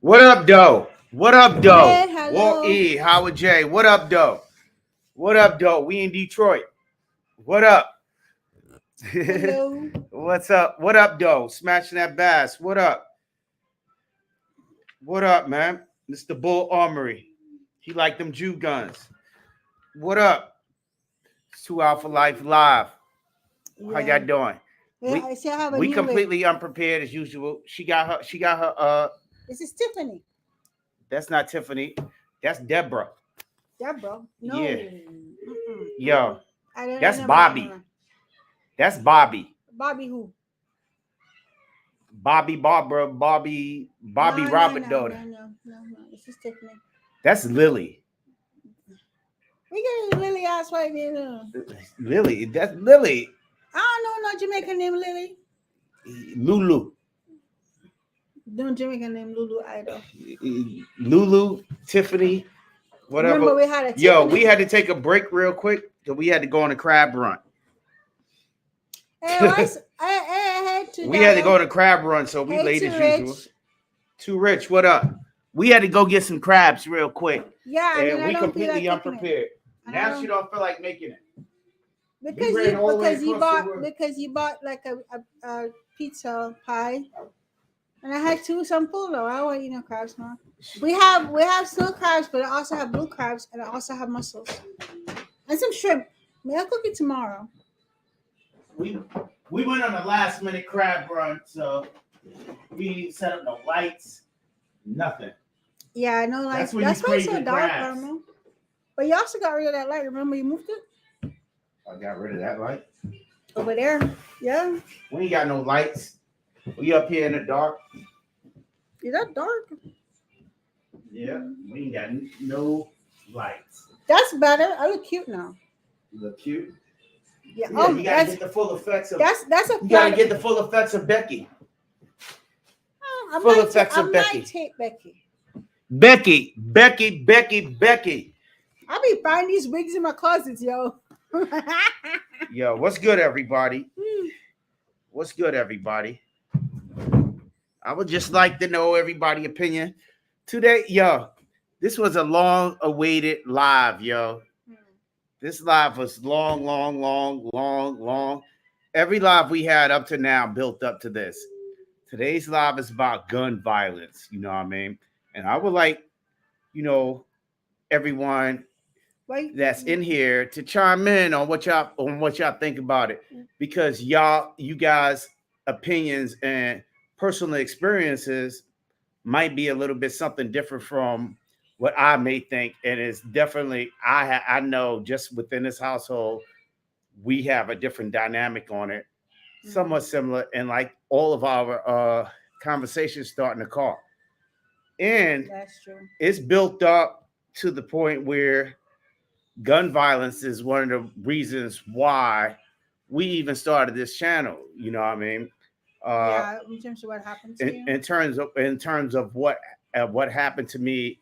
What up, Doe? What up, Doe? Hey, Walt hello. E. Howard J. What up, Doe? What up, Doe? We in Detroit. What up? Hello. What's up? What up, Doe? Smashing that bass. What up? What up, man? Mr. Bull Armory. He like them Jew guns. What up? It's 2 Hour for Life Live. How y'all Yeah. doing? Yeah, We I see I have a we new link. completely unprepared as usual. She got her This is Tiffany. that's not Tiffany. That's Deborah. Deborah. No. Yeah. Mm-mm, Yo, mm-mm. I that's never met Bobby. her. That's Bobby. Bobby who? Bobby Barbara, Bobby No, no, Robert no, daughter. no, no, no, no. This is Tiffany. That's Lily. We get a Lily ass right there. Lily. That's Lily. I don't know no Jamaican name Lily. Lulu. No Jamaican name Lulu either. Lulu, Tiffany, whatever. Remember we had a Yo, Tiffany. we had to take a break real quick. So we had to go on a crab run. Hey, I had We had to go $2. on a crab run, so we Hey, late too as usual. rich. Too rich. What up? We had to go get some crabs real quick, Yeah, and then and I we don't feel like completely cooking it. unprepared. And I Now she don't don't feel like making it. We because ran you all the way because you across the bought room. because you bought like a pizza pie, and I had some full though. I don't want to eat no crabs now. We have snow crabs, but I also have blue crabs, and I also have mussels and some shrimp. May I cook it tomorrow? we we went on a last minute crab run, so we set up no lights, nothing. Yeah, I know. That's Like when you that's why it's crave so the dark, crabs. Carmel. But you also got rid of that light. Remember you moved it I got rid of that light. over there. Yeah, We ain't got no lights. We up here in the dark. is that dark? Yeah, we ain't got no lights. That's better. I look cute now. You look cute. Yeah. Yeah, Oh, you gotta get the full effects of. that's a You gotta flat. get the full effects of Becky. I Full might effects of I Becky. might take Becky. Becky. I be finding these wigs in my closets, yo. Yo, what's good, everybody? What's good, everybody? I would just like to know everybody's opinion today. Yo, this was a long-awaited live, yo. This live was long. Every live we had up to now built up to this. Today's live is about gun violence. You know what I mean? And I would like, you know, everyone Wait. that's in here to chime in on what y'all think about it, because you guys opinions and personal experiences might be a little bit something different from what I may think, and it's definitely I know just within this household we have a different dynamic on it, somewhat similar, and like all of our conversations start in the car, and That's true. it's built up to the point where gun violence is one of the reasons why we even started this channel. You know what I mean? Uh, Yeah, in terms of what happened to you. in terms of what happened to me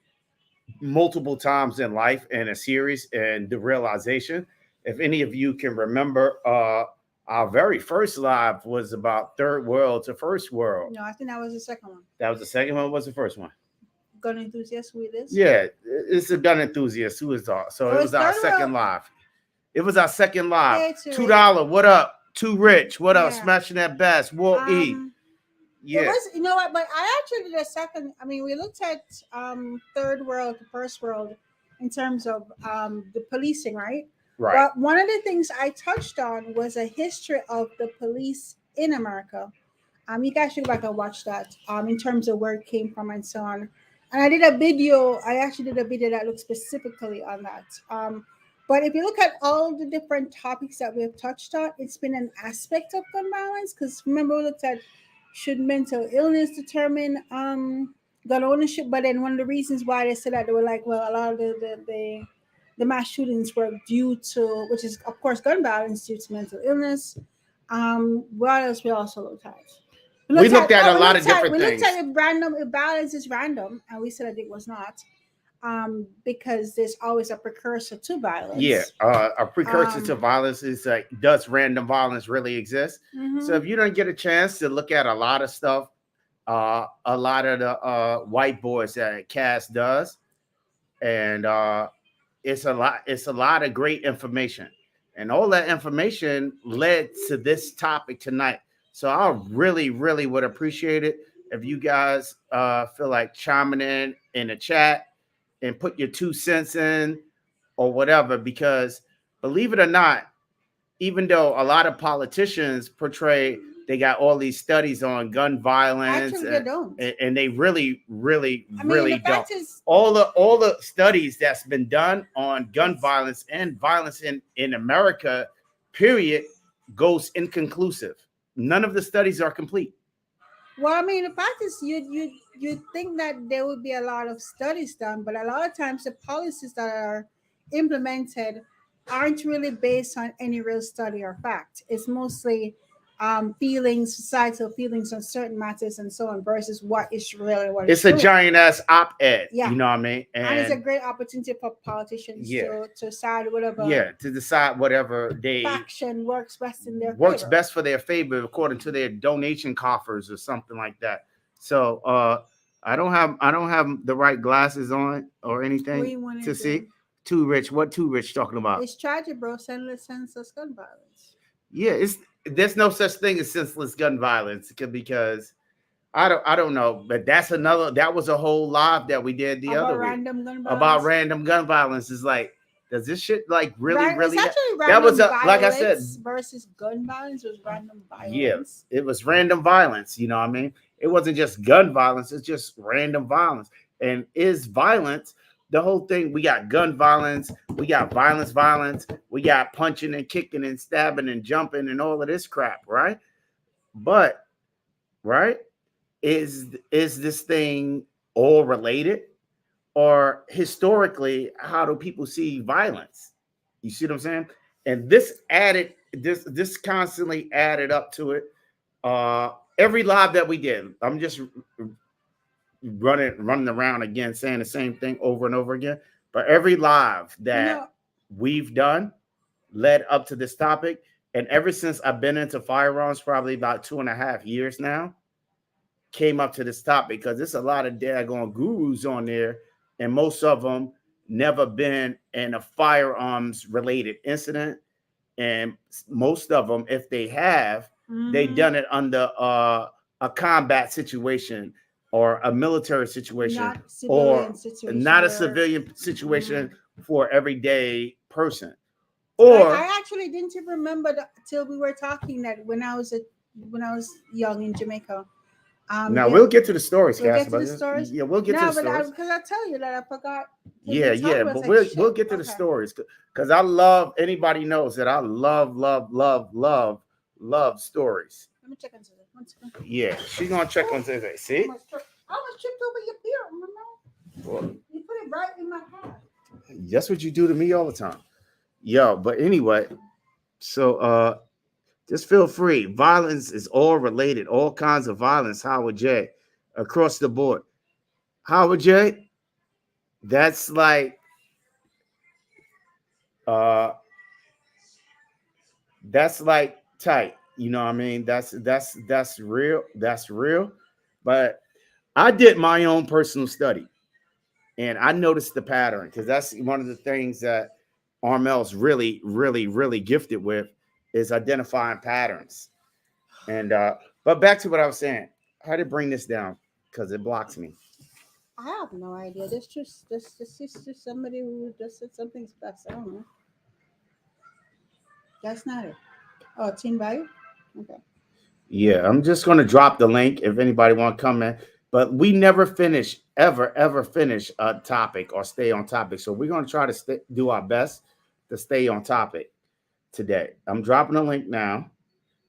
multiple times in life and a series, and the realization. If any of you can remember, our very first live was about third world to first world. No, I think that was the second one. That was the second one. Was the first one? Gun enthusiast with this. Yeah, it's a gun enthusiast who is our. So Oh, it it's was our third second world. live. It was our second live. Hey, too $2. What up? Too rich. What up? Yeah. Smashing that bass. Walt E. It Yeah. was, you know what, but I actually did a second. I mean, we looked at third world to first world in terms of the policing, right? Right. But one of the things I touched on was a history of the police in America. You guys should go back and watch that. In terms of where it came from and so on. And I did a video. I actually did a video that looked specifically on that. But if you look at all the different topics that we have touched on, it's been an aspect of gun violence. Because remember, we looked at should mental illness determine gun ownership? But then one of the reasons why they said that, they were like, well, a lot of the mass shootings were due to, which is of course gun violence due to mental illness. What else we also looked at? We looked at a lot of we different looked things. at if violence is random, and we said that it was not, because there's always a precursor to violence. Yeah, a precursor to Um, violence is like, does random violence really exist? So mhm. if you don't get a chance to look at a lot of stuff a lot of the white boys that Cass does, and it's a lot of great information, and all that information led to this topic tonight. So I really would appreciate it if you guys feel like chiming in the chat and put your 2 cents in or whatever, because believe it or not, even though a lot of politicians portray they got all these studies on gun violence, Actually, they don't. and they really I mean, the don't. fact is, All the studies that's been done on gun violence and violence in America, period, goes inconclusive. None of the studies are complete. well, I mean, the fact is, you think that there would be a lot of studies done, but a lot of times the policies that are implemented aren't really based on any real study or fact. It's mostly feelings, societal feelings on certain matters and so on, versus what It's is a true. giant ass op-ed, Yeah. you know what I mean? And it's a great opportunity for politicians Yeah. to decide whatever To decide whatever they faction works best in their works favor. best for their favor according to their donation coffers or something like that. So I don't have the right glasses on or What do anything you want to to see. do? Too rich. What Too Rich talking about? It's tragic, bro. Senseless gun violence. Yeah, it's there's no such thing as senseless gun violence because I don't know, but that was a whole live that we did the About other week random gun about violence. random gun violence. Is like, does this shit like It's really actually that was random like I said, violence versus gun violence. It was random yeah, violence. it was random violence. You know what I mean? It wasn't just gun violence, it's just random violence. And is violence the whole thing? We got gun violence, we got violence, we got punching and kicking and stabbing and jumping and all of this crap, right? But right, is this thing all related? Or historically, how do people see violence? You see what I'm saying? And this constantly added up to it. Every live that we did, I'm just running around again saying the same thing over and over again. But every live You that know, we've done led up to this topic. And ever since I've been into firearms, probably about 2.5 years now, came up to this topic because there's a lot of daggone gurus on there, and most of them never been in a firearms related incident, and most of them, if they have, they mhm, done it under a combat situation or a military situation not or civilian situation not a where. civilian Mhm. situation for everyday person. I, Or I actually didn't even remember till we were talking that when I was young in Jamaica. now There, we'll get to the stories, we'll Cass. get to But the stories. yeah, we'll get to No, the but stories. because I tell you that I forgot because Yeah, we talked yeah, about. I was but like, we'll shit. get to the Okay. stories because I love, anybody knows that I love stories. Let me check on something. One second. Yeah, she's gonna check on Oh, today. See, I almost tripped over your beer, remember? well, You put it right in my hand. that's what you do to me all the time. Yo, but anyway, so just feel free. Violence is all related, all kinds of violence. Howard J, across the board. Howard J, that's like uh that's like tight. You know what I mean? That's real. That's real. But I did my own personal study and I noticed the pattern because that's one of the things that Armel's really gifted with is identifying patterns. And but back to what I was saying. I had to bring this down because it blocks me. I have no idea. This is just somebody who just said something's best. I don't know. That's not it. Oh, team value? Okay. Yeah, I'm just gonna drop the link if anybody want to come in. But we never finish, ever finish a topic or stay on topic. So we're gonna try to do our best to stay on topic today. I'm dropping a link now.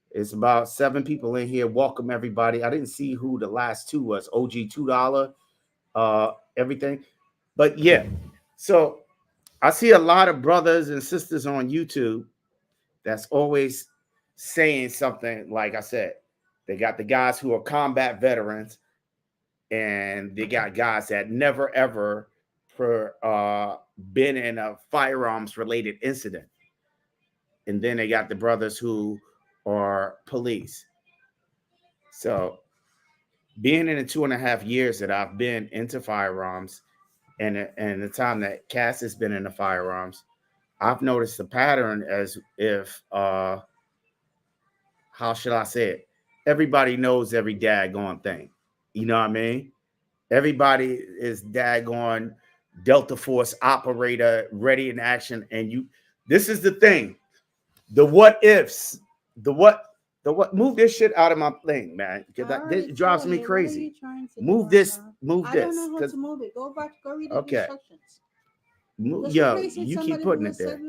It's about 7 people in here. Welcome everybody. I didn't see who the last two was. OG $2, everything. But yeah, so I see a lot of brothers and sisters on YouTube that's always saying something like I said. They got the guys who are combat veterans, and they got guys that never ever been in a firearms related incident, and then they got the brothers who are police. So being in the 2.5 years that I've been into firearms, and the time that Cass has been in the firearms, I've noticed the pattern as if how should I say it? Everybody knows every daggone thing. You know what I mean? Everybody is daggone Delta Force operator ready in action. And this is the thing. The what ifs, the what, move this shit out of my thing, man. It drives me crazy. Move this, move I this. don't know how to move it. Go back, go read the Okay. instructions. Yo, you keep putting it there.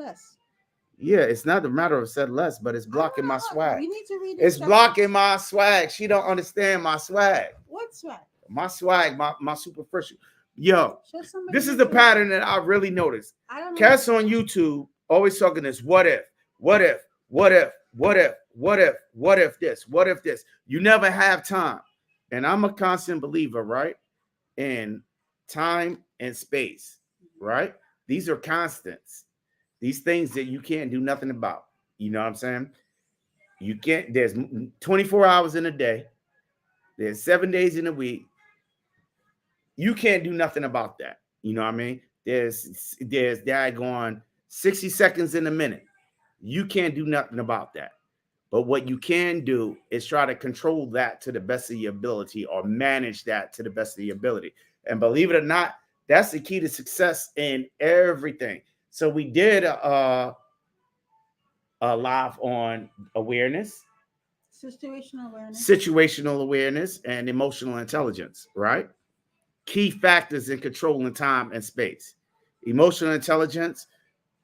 Yeah, it's not a matter of said less, but it's blocking my swag. You need to read it's blocking my swag. She don't understand my swag. What swag? My swag, my superficial. Yo, this is the pattern that I really noticed. Cats on YouTube always talking this. What if? What if? What if? What if? What if? What if this? What if this? You never have time. And I'm a constant believer, right? In time and space, right? These are constants. These things that you can't do nothing about. You know what I'm saying? You can't, there's 24 hours in a day. There's 7 days in a week. You can't do nothing about that. You know what I mean? There's daggone 60 seconds in a minute. You can't do nothing about that. But what you can do is try to control that to the best of your ability or manage that to the best of your ability. And believe it or not, that's the key to success in everything. So we did a live on awareness, situational awareness, and emotional intelligence, right? Key factors in controlling time and space. Emotional intelligence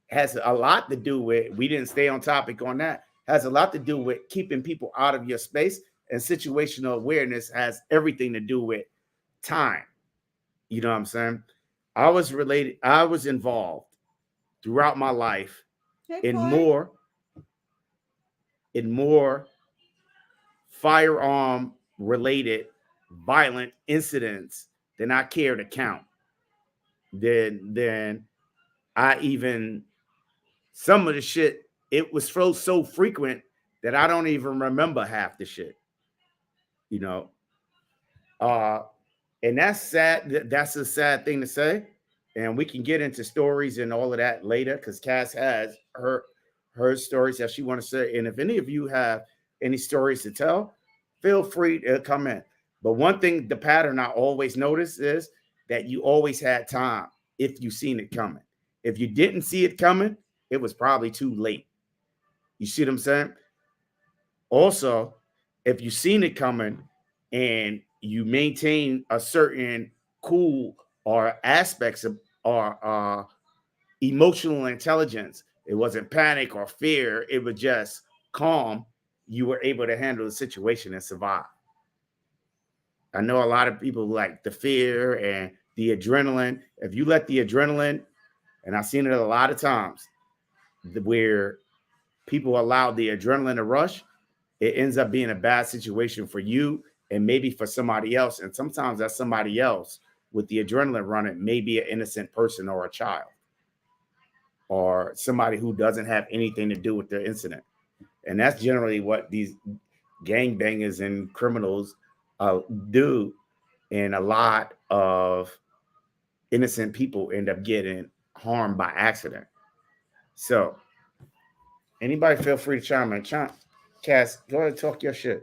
has a lot to do with, we didn't stay on topic on that, has a lot to do with keeping people out of your space, and situational awareness has everything to do with time. You know what I'm saying? I was involved throughout my life in more firearm related violent incidents than I care to count. Then I even, some of the shit, it was so frequent that I don't even remember half the shit. You know, and that's sad. That's a sad thing to say, and we can get into stories and all of that later because Cass has her stories that she want to say. And if any of you have any stories to tell, feel free to come in. But one thing, the pattern I always notice is that you always had time if you seen it coming. If you didn't see it coming, it was probably too late. You see what I'm saying? Also, if you seen it coming and you maintain a certain cool or aspects of or emotional intelligence, it wasn't panic or fear, it was just calm, you were able to handle the situation and survive. I know a lot of people like the fear and the adrenaline. If you let the adrenaline, and I've seen it a lot of times, where people allow the adrenaline to rush, it ends up being a bad situation for you and maybe for somebody else. And sometimes that somebody else with the adrenaline running may be an innocent person or a child or somebody who doesn't have anything to do with the incident. And that's generally what these gangbangers and criminals do. And a lot of innocent people end up getting harmed by accident. So anybody feel free to chime in. Cass, go ahead and talk your shit.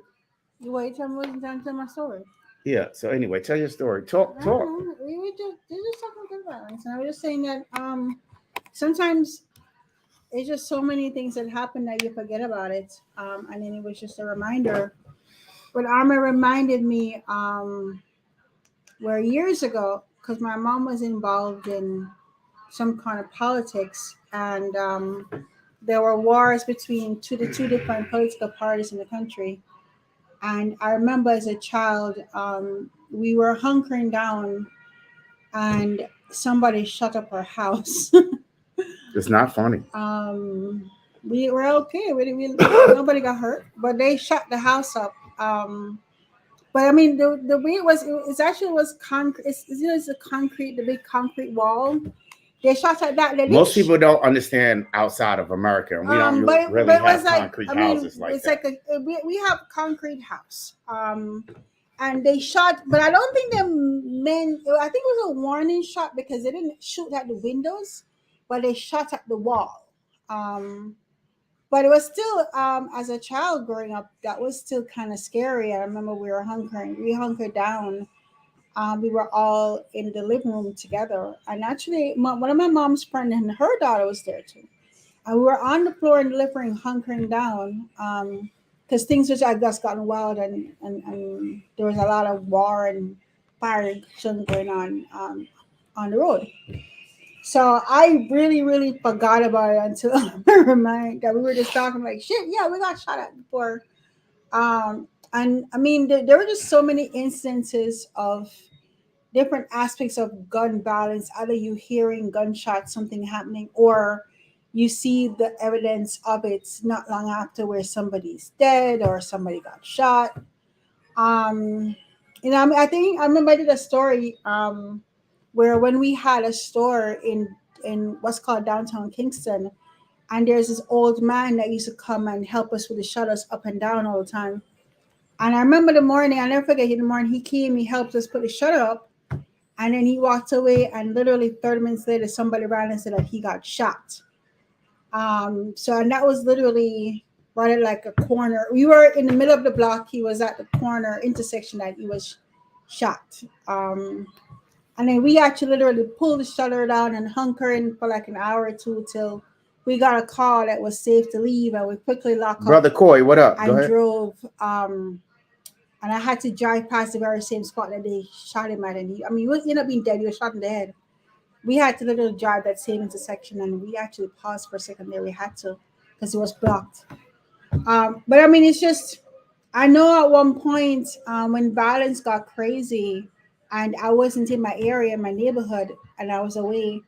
You wait till I'm done to my story. Yeah. So anyway, tell your story. Talk. We were just talking good violence, and I was just saying that sometimes it's just so many things that happen that you forget about it. And then it was just a reminder. But Arma reminded me where years ago, because my mom was involved in some kind of politics, and there were wars between the two different political parties in the country. And I remember as a child, we were hunkering down, and somebody shut up our house. It's not funny. We were okay. Nobody got hurt, but they shut the house up. But I mean, the way it actually was concrete. It's a concrete, the big concrete wall. They shot at that. Most people don't understand outside of America, and we don't really have concrete houses like that. It's like we have concrete house. and they shot, but I don't think the men. I think it was a warning shot because they didn't shoot at the windows, but they shot at the wall. Um, but it was still, as a child growing up, that was still kind of scary. I remember we hunkered down. We were all in the living room together, and actually, one of my mom's friends and her daughter was there too. And we were on the floor in the living room, hunkering down, because things was, I guess, gotten wild, and there was a lot of war and fire going on the road. So I really, really forgot about it until I reminded that we were just talking like, shit, yeah, we got shot at before. And I mean, there were just so many instances of different aspects of gun violence. Either you hearing gunshots, something happening, or you see the evidence of it not long after where somebody's dead or somebody got shot. Um, I mean, I think I remember I did a story where when we had a store in what's called downtown Kingston, and there's this old man that used to come and help us with the shutters up and down all the time. And I remember the morning, I never forget, in the morning he came, he helped us put the shutter up, and then he walked away, and literally 30 minutes later, somebody ran and said that he got shot. So, and that was literally right at like a corner. We were in the middle of the block. He was at the corner intersection that he was shot. And then we actually literally pulled the shutter down and hunkered for like an hour or two till we got a call that was safe to leave, and we quickly locked up Brother Coy, what up? Go and ahead. drove. And I had to drive past the very same spot that they shot him at. And I mean, he was ended up being dead. He was shot in the head. We had to literally drive that same intersection, and we actually paused for a second there. We had to because it was blocked. But I mean, it's just, I know at one point when violence got crazy and I wasn't in my area, my neighborhood, and I was away,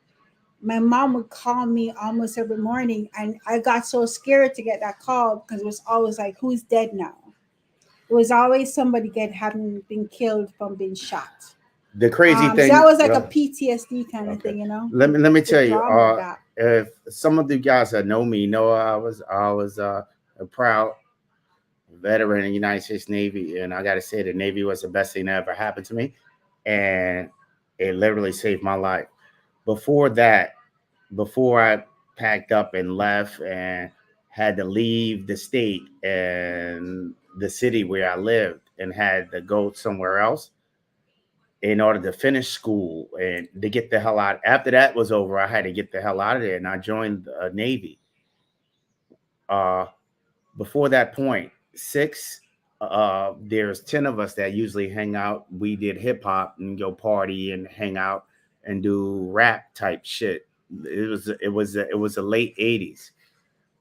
my mom would call me almost every morning. And I got so scared to get that call because it was always like, who's dead now? It was always somebody having been killed from being shot. The crazy So that thing, was like a PTSD kind of okay. thing, Let me the tell you. drama of that. If some of the guys that know me know, I was a proud veteran in the United States Navy, and I got to say the Navy was the best thing that ever happened to me, and it literally saved my life. Before that, before I packed up and left and had to leave the state and the city where I lived and had to go somewhere else in order to finish school and to get the hell out. After that was over, I had to get the hell out of there, and I joined the Navy. Uh, Before that point, there's 10 of us that usually hang out. We did hip hop and go party and hang out and do rap type shit. It was the late 80s.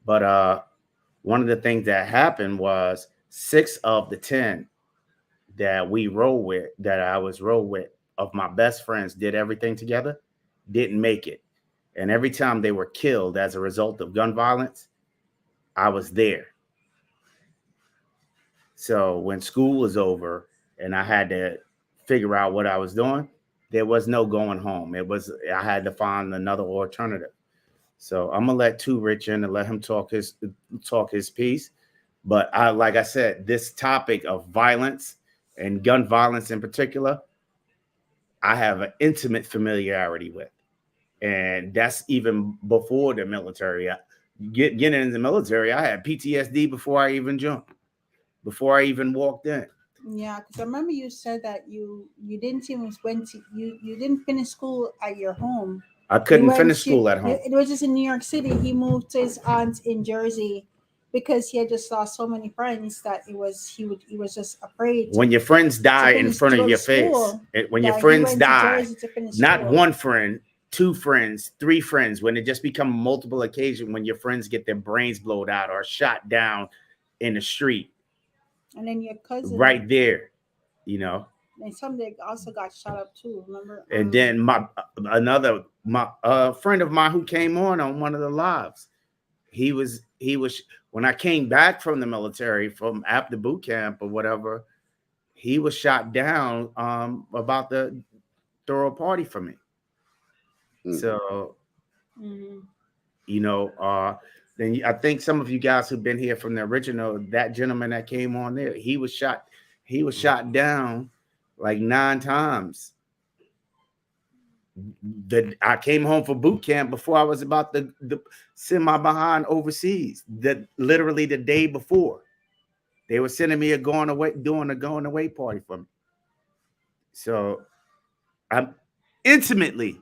But one of the things that happened was 6 of the 10 that we roll with, that I was roll with, of my best friends did everything together, didn't make it. And every time they were killed as a result of gun violence, I was there. So when school was over and I had to figure out what I was doing, there was no going home. I had to find another alternative. So I'm gonna let Two Rich in and let him talk his piece. But like I said, this topic of violence and gun violence in particular, I have an intimate familiarity with, and that's even before the military. Getting in the military, I had PTSD before I even jumped, before I even walked in. Yeah, because I remember you said that you didn't even went to you didn't finish school at your home. I You couldn't went finish to school at home. it was just in New York City. He moved to his aunt in Jersey because he had just lost so many friends that he was just afraid When your friends to die in finish front to of go to your face, school. when your That he friends went to die, Jersey to finish not school. one friend, two friends, three friends, when it just become multiple occasion, when your friends get their brains blowed out or shot down in the street, And then your cousin, right there, you know. and somebody also got shot up too. Remember? And then my friend of mine who came on one of the lives, he was when I came back from the military from after boot camp or whatever, he was shot down about to throw a party for me. So Mm-hmm. you know, then I think some of you guys who've been here from the original, that gentleman that came on there, he was shot. He was shot down like 9 times. I came home for boot camp before I was about to send my behind overseas. That literally the day before, they were sending me a going away, doing a going away party for me. So I'm intimately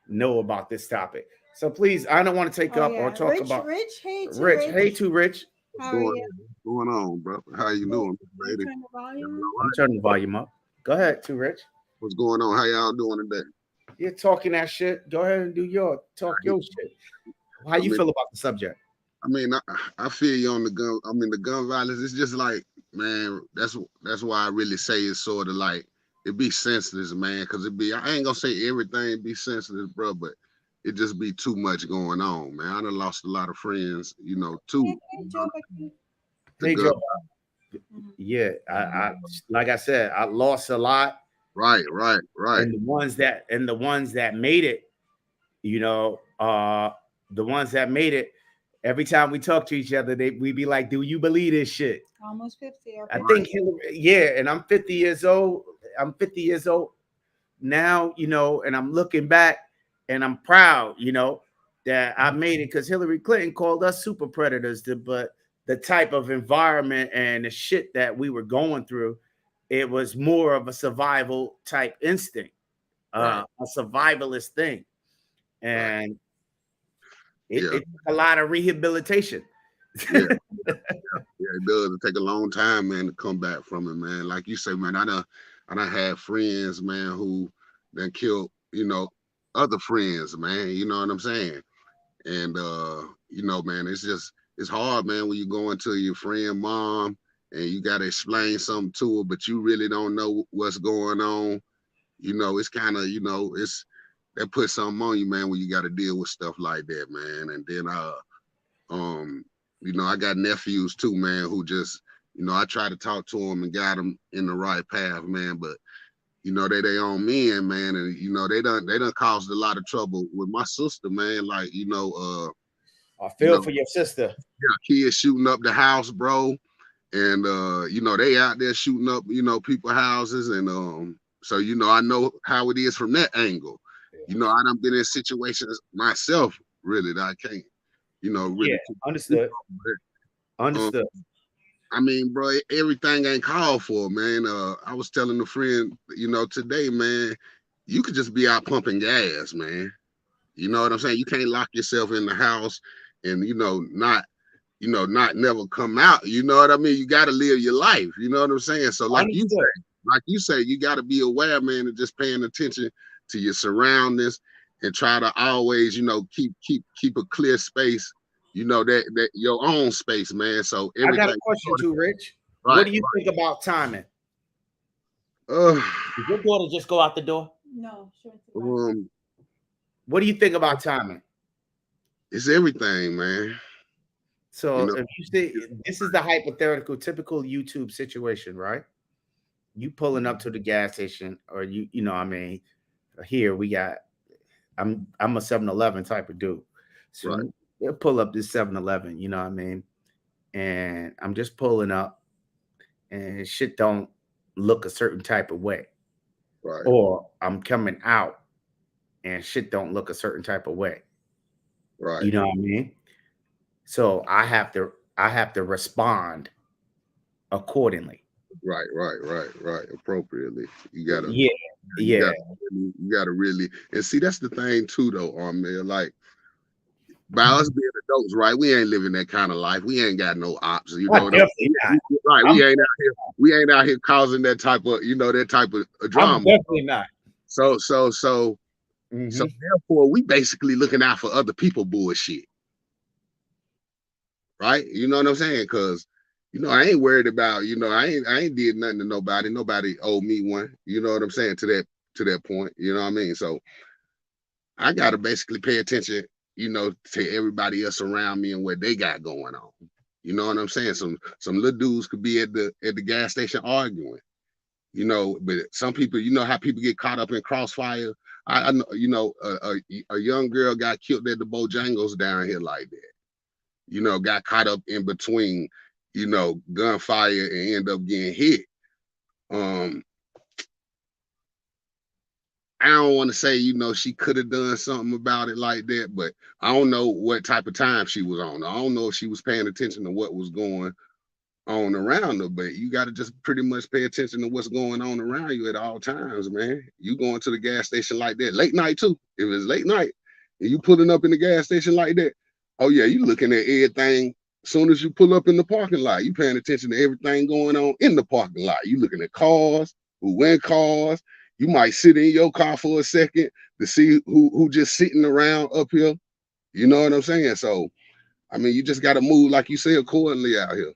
know about this topic. So please, I don't want to take Oh up or yeah, talk Rich, about Rich, hey to Rich. Hey, Rich. too Rich. What's How are going you? on? What's going on, brother? How you doing, You lady? turn the volume. Y'all all I'm right? turning the volume up. Go ahead, too Rich. What's going on? How y'all doing today? You're talking that shit. Go ahead and do your talk I, your shit. How I you mean, feel about the subject? I feel you on the gun. I mean, the gun violence. It's just like, man, that's why I really say it's sort of like it be senseless, man. Cause it be, I ain't gonna say everything be senseless, bro, but it just be too much going on, man. I done lost a lot of friends, too. Hey, Joe, back to you. The Hey gun. Joe. Yeah, I like I said, I lost a lot, Right, right, right, and the ones that made it, you know, the ones that made it. Every time we talk to each other, we be like, "Do you believe this shit?" Almost 50 or I 50. think Hillary, yeah, and I'm 50 years old. I'm 50 years old now, and I'm looking back and I'm proud, that I made it because Hillary Clinton called us super predators. But the type of environment and the shit that we were going through, it was more of a survival type instinct, right, a survivalist thing. right. And Yeah, it took a lot of rehabilitation. yeah. Yeah, it does. It take a long time, man, to come back from it, man. Like you say, man, I done had friends, man, who then killed, other friends, man. You know what I'm saying? And man, it's hard, man, when you go into your friend mom and you gotta explain something to her, but you really don't know what's going on. It's kind of, it's that puts something on you, man, when you gotta deal with stuff like that, man. And then um, I got nephews too, man, who just, I try to talk to them and guide them in the right path, man. But they own men, man, and they done caused a lot of trouble with my sister, man. Like, I you feel know, for your sister. kids shooting up the house, bro, and they out there shooting up, people's houses, and so I know how it is from that angle. I done been in situations myself, really, that I can't, Yeah, really. understood. Um, Understood. I mean, bro, everything ain't called for, man. I was telling a friend, today, man, you could just be out pumping gas, man. You know what I'm saying? You can't lock yourself in the house and not never come out. You know what I mean? You got to live your life. You know what I'm saying? So Understood. like you say, you got to be aware, man, and just paying attention to your surroundings and try to always, keep a clear space. That your own space, man. So I got a everything. question too, Rich. What Right. do you think about timing? Uh, Did your daughter just go out the door? No, she went to bed. um, What do you think about timing? it's everything, man. You So know, if you say this is the hypothetical, typical YouTube situation, right? You pulling up to the gas station, or I mean, here we got. I'm a 7-Eleven type of dude, right, so they'll pull up this 7-Eleven. You know what I mean? And I'm just pulling up, and shit don't look a certain type of way, right, or I'm coming out and shit don't look a certain type of way. right, You know what I mean? So I have to respond accordingly. right. Appropriately. You gotta, Yeah, you yeah. gotta, you gotta really, and see, that's the thing too, though, man. Like, by us being adults, right? We ain't living that kind of life. We ain't got no ops, I definitely not. right? I'm We ain't out here causing that type of, that type of I'm drama. definitely not. So Hmm. therefore, we basically looking out for other people bullshit, right? You know what I'm saying? Because I ain't worried about, I ain't did nothing to nobody. Nobody owed me one. You know what I'm saying? To that point. You know what I mean? So I gotta basically pay attention, to everybody else around me and what they got going on. You know what I'm saying? Some little dudes could be at the gas station arguing. But some people, how people get caught up in crossfire. I know, a young girl got killed at the Bojangles down here like that. Got caught up in between, gunfire and end up getting hit. Um, I don't want to say, she could have done something about it like that, but I don't know what type of time she was on. I don't know if she was paying attention to what was going on around her, but you got to just pretty much pay attention to what's going on around you at all times, man. You going to the gas station like that, late night too. If it's late night and you pulling up in the gas station like that, oh yeah, you looking at everything. As soon as you pull up in the parking lot, you paying attention to everything going on in the parking lot. You looking at cars, who in cars. You might sit in your car for a second to see who just sitting around up here. You know what I'm saying? So, I mean, you just got to move, like you say, accordingly out here.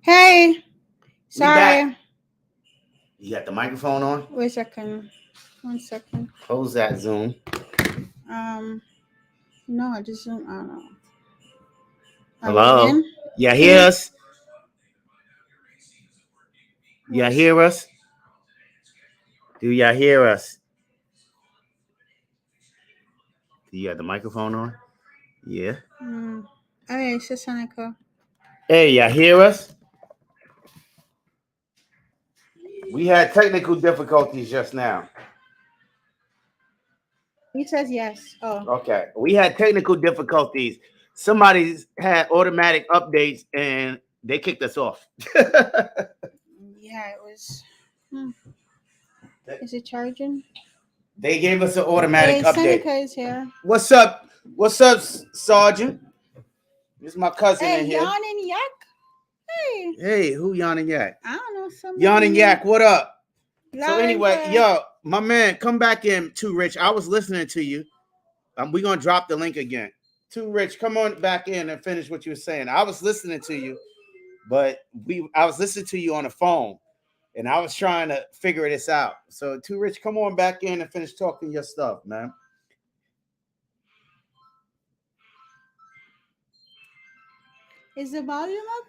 Hey, We back. sorry. You got the microphone on? Wait a second. 1 second. Close that Zoom. Um, no, I just don't. I don't know. Are we Hello? in? Yeah, Can you? hear us? Y'all hear us? Do y'all hear us? Do you have the microphone on? Yeah. Hey, it's just Seneca. Hey, y'all hear us? We had technical difficulties just now. He says yes. Oh. Okay. We had technical difficulties. Somebody's had automatic updates and they kicked us off. Yeah, it was. Is it charging? They gave us an automatic Hey, update. Seneca is here. What's up? What's up, Sergeant? This is my cousin Hey, in here. Yon and Yak. Hey. Hey, who Yon and Yak? I don't know. Somebody. Yon and Yak, what up? Live, So anyway, yo, my man, come back in. Too Rich. I was listening to you. We're gonna drop the link again. Too Rich, come on back in and finish what you were saying. I was listening to you, but I was listening to you on the phone, and I was trying to figure this out. So Too Rich, come on back in and finish talking your stuff, man. Is the volume up?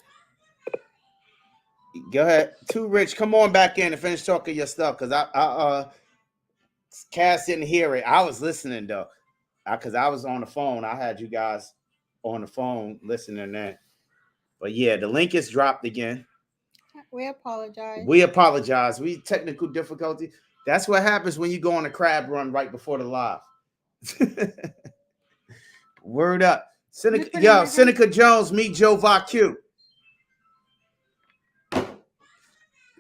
Go ahead. Too Rich, come on back in and finish talking your stuff, because Cass didn't hear it. I was listening though, because I was on the phone. I had you guys on the phone listening in. But yeah, the link is dropped again. We apologize. We apologize. We technical difficulty. That's what happens when you go on a crab run right before the live. Word up. Seneca Jones, meet Joe Q.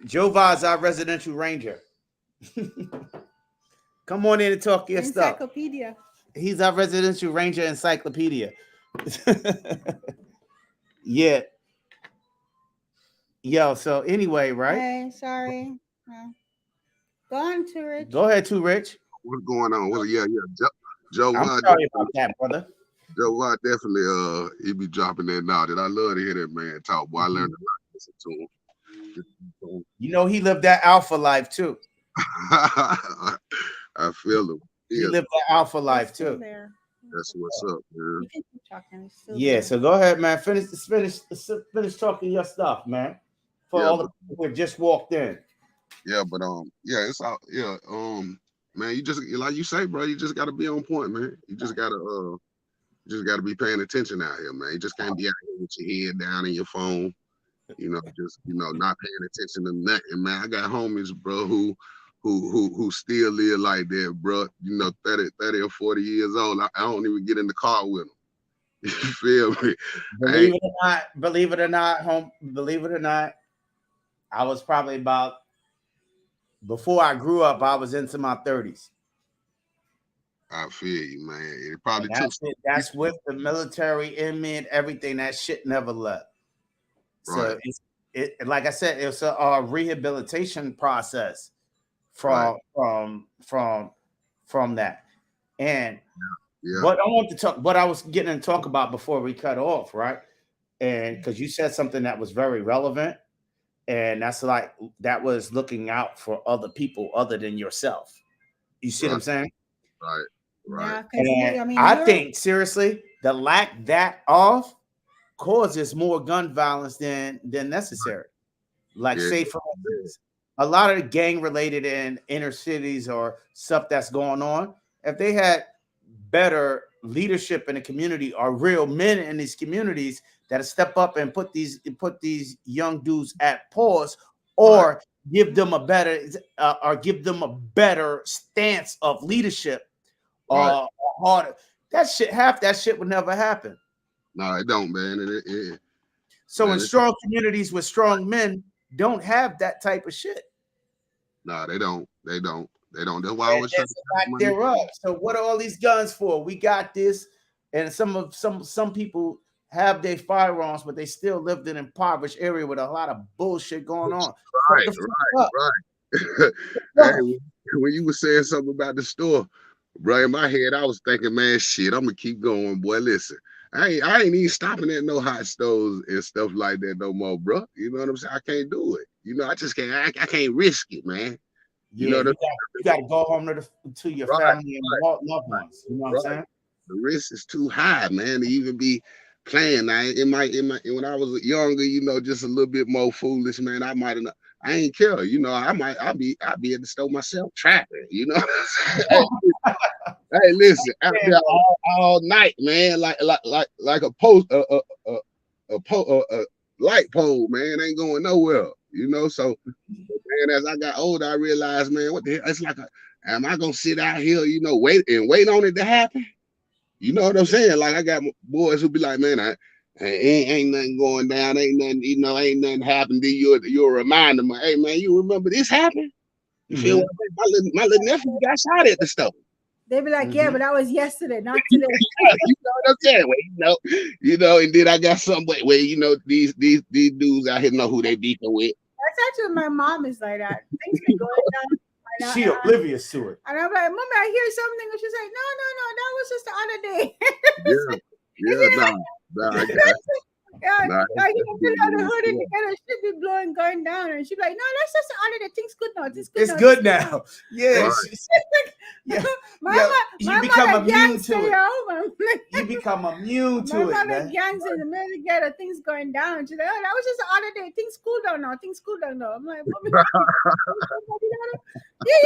Joe is our residential ranger. Come on in and talk your stuff. Encyclopedia. He's our residential ranger encyclopedia. Yeah. Yo, so anyway, right? Hey, sorry. Go on, Too Rich. Go ahead, Too Rich. What's going on? Joe. I'm sorry about that, brother. Joe Watt definitely he be dropping that knowledge. I love to hear that man talk. Boy, I learned a lot to listen to him. You know, he lived that alpha life too. I feel him. He lived that alpha life too. That's what's up, man. Yeah, so go ahead, man. Finish talking your stuff, man. For all the people who just walked in. Yeah, but it's all man, you just like you say, bro, you just gotta be on point, man. You just gotta be paying attention out here, man. You just can't be out here with your head down in your phone, not paying attention to nothing, man. I got homies, bro, who still live like that, bro. 30 or 40 years old. I don't even get in the car with them. You feel me? Believe it or not, I was probably about, before I grew up, I was into my 30s. I feel you, man. It probably that's with the military in me and everything. That shit never left. So it like I said, it's a rehabilitation process from that. And what I want to talk, what I was getting to talk about before we cut off, right? And because you said something that was very relevant, and that's like, that was looking out for other people other than yourself. You see what I'm saying? Right. And I think seriously, the lack that of causes more gun violence than necessary. Like, say for instance, a lot of the gang related in inner cities or stuff that's going on, if they had better leadership in the community or real men in these communities that step up and put these young dudes at pause, or give them a better stance of leadership, or harder, half that shit would never happen. No, it don't, man. So in strong communities with strong men don't have that type of shit. No, they don't. That's why I always try to lack thereof. So what are all these guns for? We got this, and some people have their firearms, but they still lived in an impoverished area with a lot of bullshit going on. Right. Hey, when you were saying something about the store, bro, in my head, I was thinking, man, shit, I'm gonna keep going, boy. Listen, I ain't even stopping at no hot stores and stuff like that no more, bro. You know what I'm saying? I can't do it. I just can't. I can't risk it, man. You got to go home to your family and loved ones. You know what I'm saying? The risk is too high, man, to even be playing. Now, when I was younger, just a little bit more foolish, man. I I ain't care. You know, I'll be at the store myself trapping. You know, hey, listen, out there all night, man, like a post a light pole, man, ain't going nowhere. You know, so man, as I got older, I realized, man, what the hell? It's like, am I gonna sit out here, you know, wait on it to happen? You know what I'm saying? Like I got boys who be like, man, ain't nothing going down, ain't nothing, you know, ain't nothing happened. Then you'll remind them, hey man, you remember this happened? You feel what I'm saying? My little nephew got shot at the store. They be like, yeah, but that was yesterday, not today. You know what I'm saying? Well, you know, and then I got something where you know these dudes out here know who they beefing with. That's actually my mom is like that. Things be going down. She oblivious to it. And I'm like, Mommy, I hear something. And she's like, no, that was just the other day. I got Like you put on the hood and it should be blowing going down. And she'd be like, no, that's just the other day. Things good now. It's good now. Yeah. Yeah. You become immune to it. You become immune to it. My mother gangs in the middle together, things going down. She's like, oh, that was just the other day. Things cool down now. I'm like, Mommy. Yeah.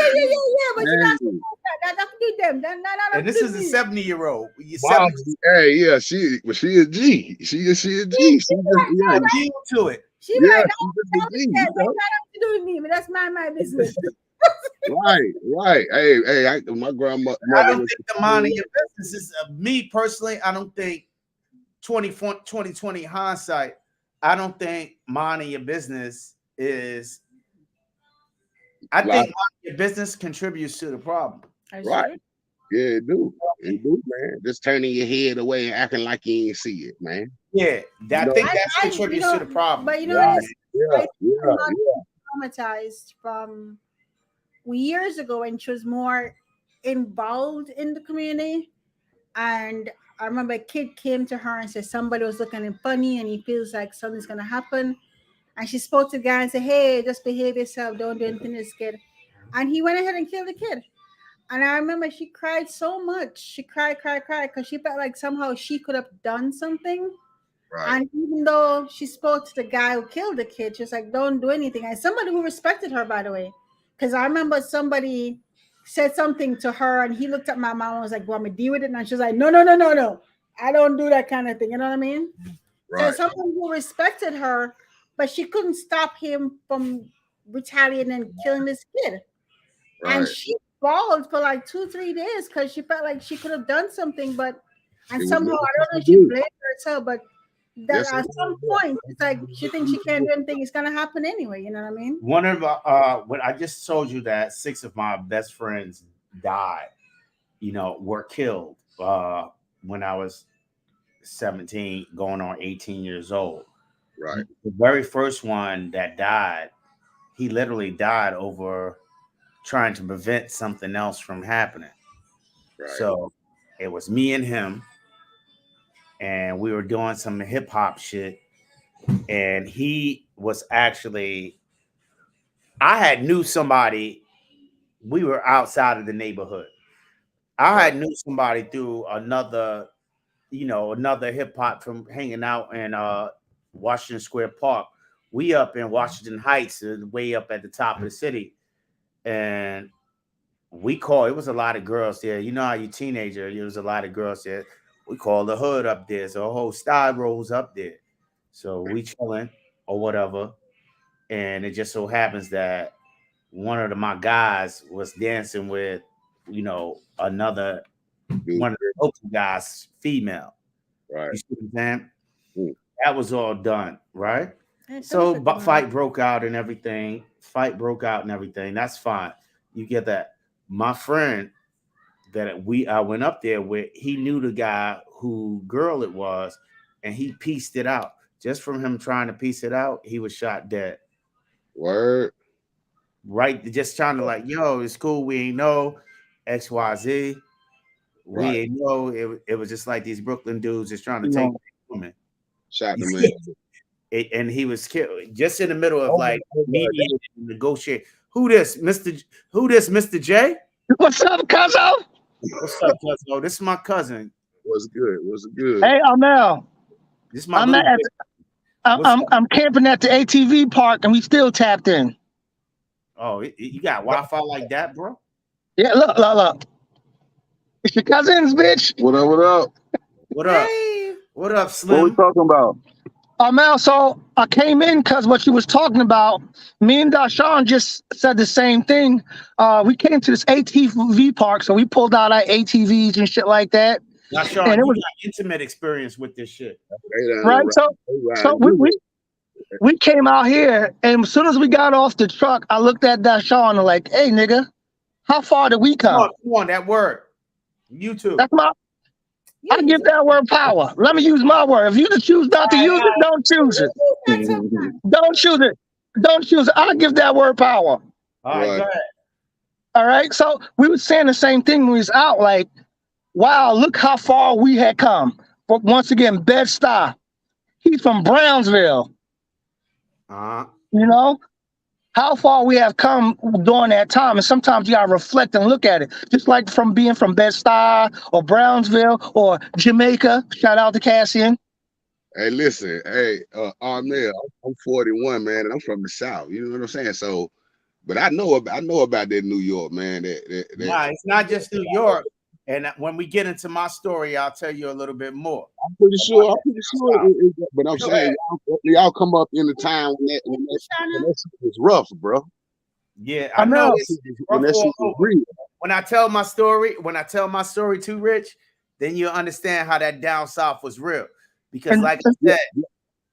But you're not supposed that can do them. And this is a 70-year-old. Wow. Hey, yeah, she a G. She a G. She just immune to it. She like, that to do with me, but that's my business. Right. Hey, my grandmother. I don't think the mind of your business is me personally. I don't think 2020 hindsight. I don't think mind of your business is. I think mind of your business contributes to the problem. Right. Yeah, it do, man. Just turning your head away and acting like you ain't see it, man. Yeah, I think that contributes to the problem. But you know, I traumatized from years ago when she was more involved in the community. And I remember a kid came to her and said somebody was looking funny and he feels like something's going to happen. And she spoke to the guy and said, hey, just behave yourself. Don't do anything to this kid. And he went ahead and killed the kid. And I remember she cried so much. She cried because she felt like somehow she could have done something. Right. And even though she spoke to the guy who killed the kid, she was like, don't do anything. And somebody who respected her, by the way. Because I remember somebody said something to her and he looked at my mom and was like, want me to deal with it? And she was like, no. I don't do that kind of thing. You know what I mean? Right. So someone who respected her, but she couldn't stop him from retaliating and killing this kid. Right. And she bawled for like 2-3 days because she felt like she could have done something, and somehow I don't know if she blamed herself, but that at some point it's like she thinks she can't do anything. It's gonna happen anyway. You know what I mean? One of when I just told you that 6 of my best friends died, were killed when I was 17, going on 18 years old. Right. The very first one that died, he literally died over trying to prevent something else from happening. Right. So it was me and him, and we were doing some hip hop shit. And he was actually, I had knew somebody. We were outside of the neighborhood. I had knew somebody through another hip hop from hanging out in Washington Square Park. We up in Washington Heights, way up at the top of the city. And it was a lot of girls there. You know how you teenager, there was a lot of girls there. We called the hood up there. So a whole style rolls up there. So we chilling or whatever. And it just so happens that one of my guys was dancing with, another one of the local guys, female. Right. You see what I'm saying? That was all done, right? So fight broke out and everything. That's fine. You get that. My friend that I went up there with, he knew the guy who girl it was, and he pieced it out. Just from him trying to piece it out, he was shot dead. Word. Right. Just trying to like, yo, it's cool. We ain't know XYZ. We ain't know. It was just like these Brooklyn dudes just trying to take the woman. Shot the man. And he was killed just in the middle of mediating and negotiate. Who this, Mr. J? What's up, cousin? What's up, cousin? This is my cousin. What's good? Hey, Amel. This is my I'm camping at the ATV park and we still tapped in. Oh, you got Wi-Fi like that, bro? Yeah, look. It's your cousins, bitch. What up? What up? What up? Hey, What up, What we Slim? talking about? Mel, so I came in because what you was talking about, me and Dashawn just said the same thing. We came to this ATV park, so we pulled out our ATVs and shit like that. Now, And Sean, it you was got intimate experience with this shit. They down there right. So so riding we, good. we we came out here, and as soon as we got off the truck, I looked at Dashawn and like, hey nigga, how far did we come? Come on, that word. YouTube. That's my you I use give it. that word power. Let me use my word. If you choose not to use it, don't choose it. Use that sometimes. Don't choose it. Don't choose it. I give that word power. All right, Right. go ahead. All right. So we were saying the same thing when we was out. Like, wow, look how far we had come. But once again, Bed-Stuy. He's from Brownsville. Uh-huh. You know how far we have come during that time, and sometimes you gotta reflect and look at it. Just like from being from Bed-Stuy or Brownsville or Jamaica. Shout out to Cassian. Hey, listen. Hey, Armel, I'm 41, man, and I'm from the South. You know what I'm saying? So, but I know about that New York, man. That Nah, it's not just New York. And when we get into my story, I'll tell you a little bit more. I'm pretty sure. But I'm Go saying ahead. y'all come up in the time when Shana. that shit was rough, bro. Yeah, I know Amel, it's When rough that all shit was over. real. When I tell my story too, Rich, then you'll understand how that down south was real. Because and like I said,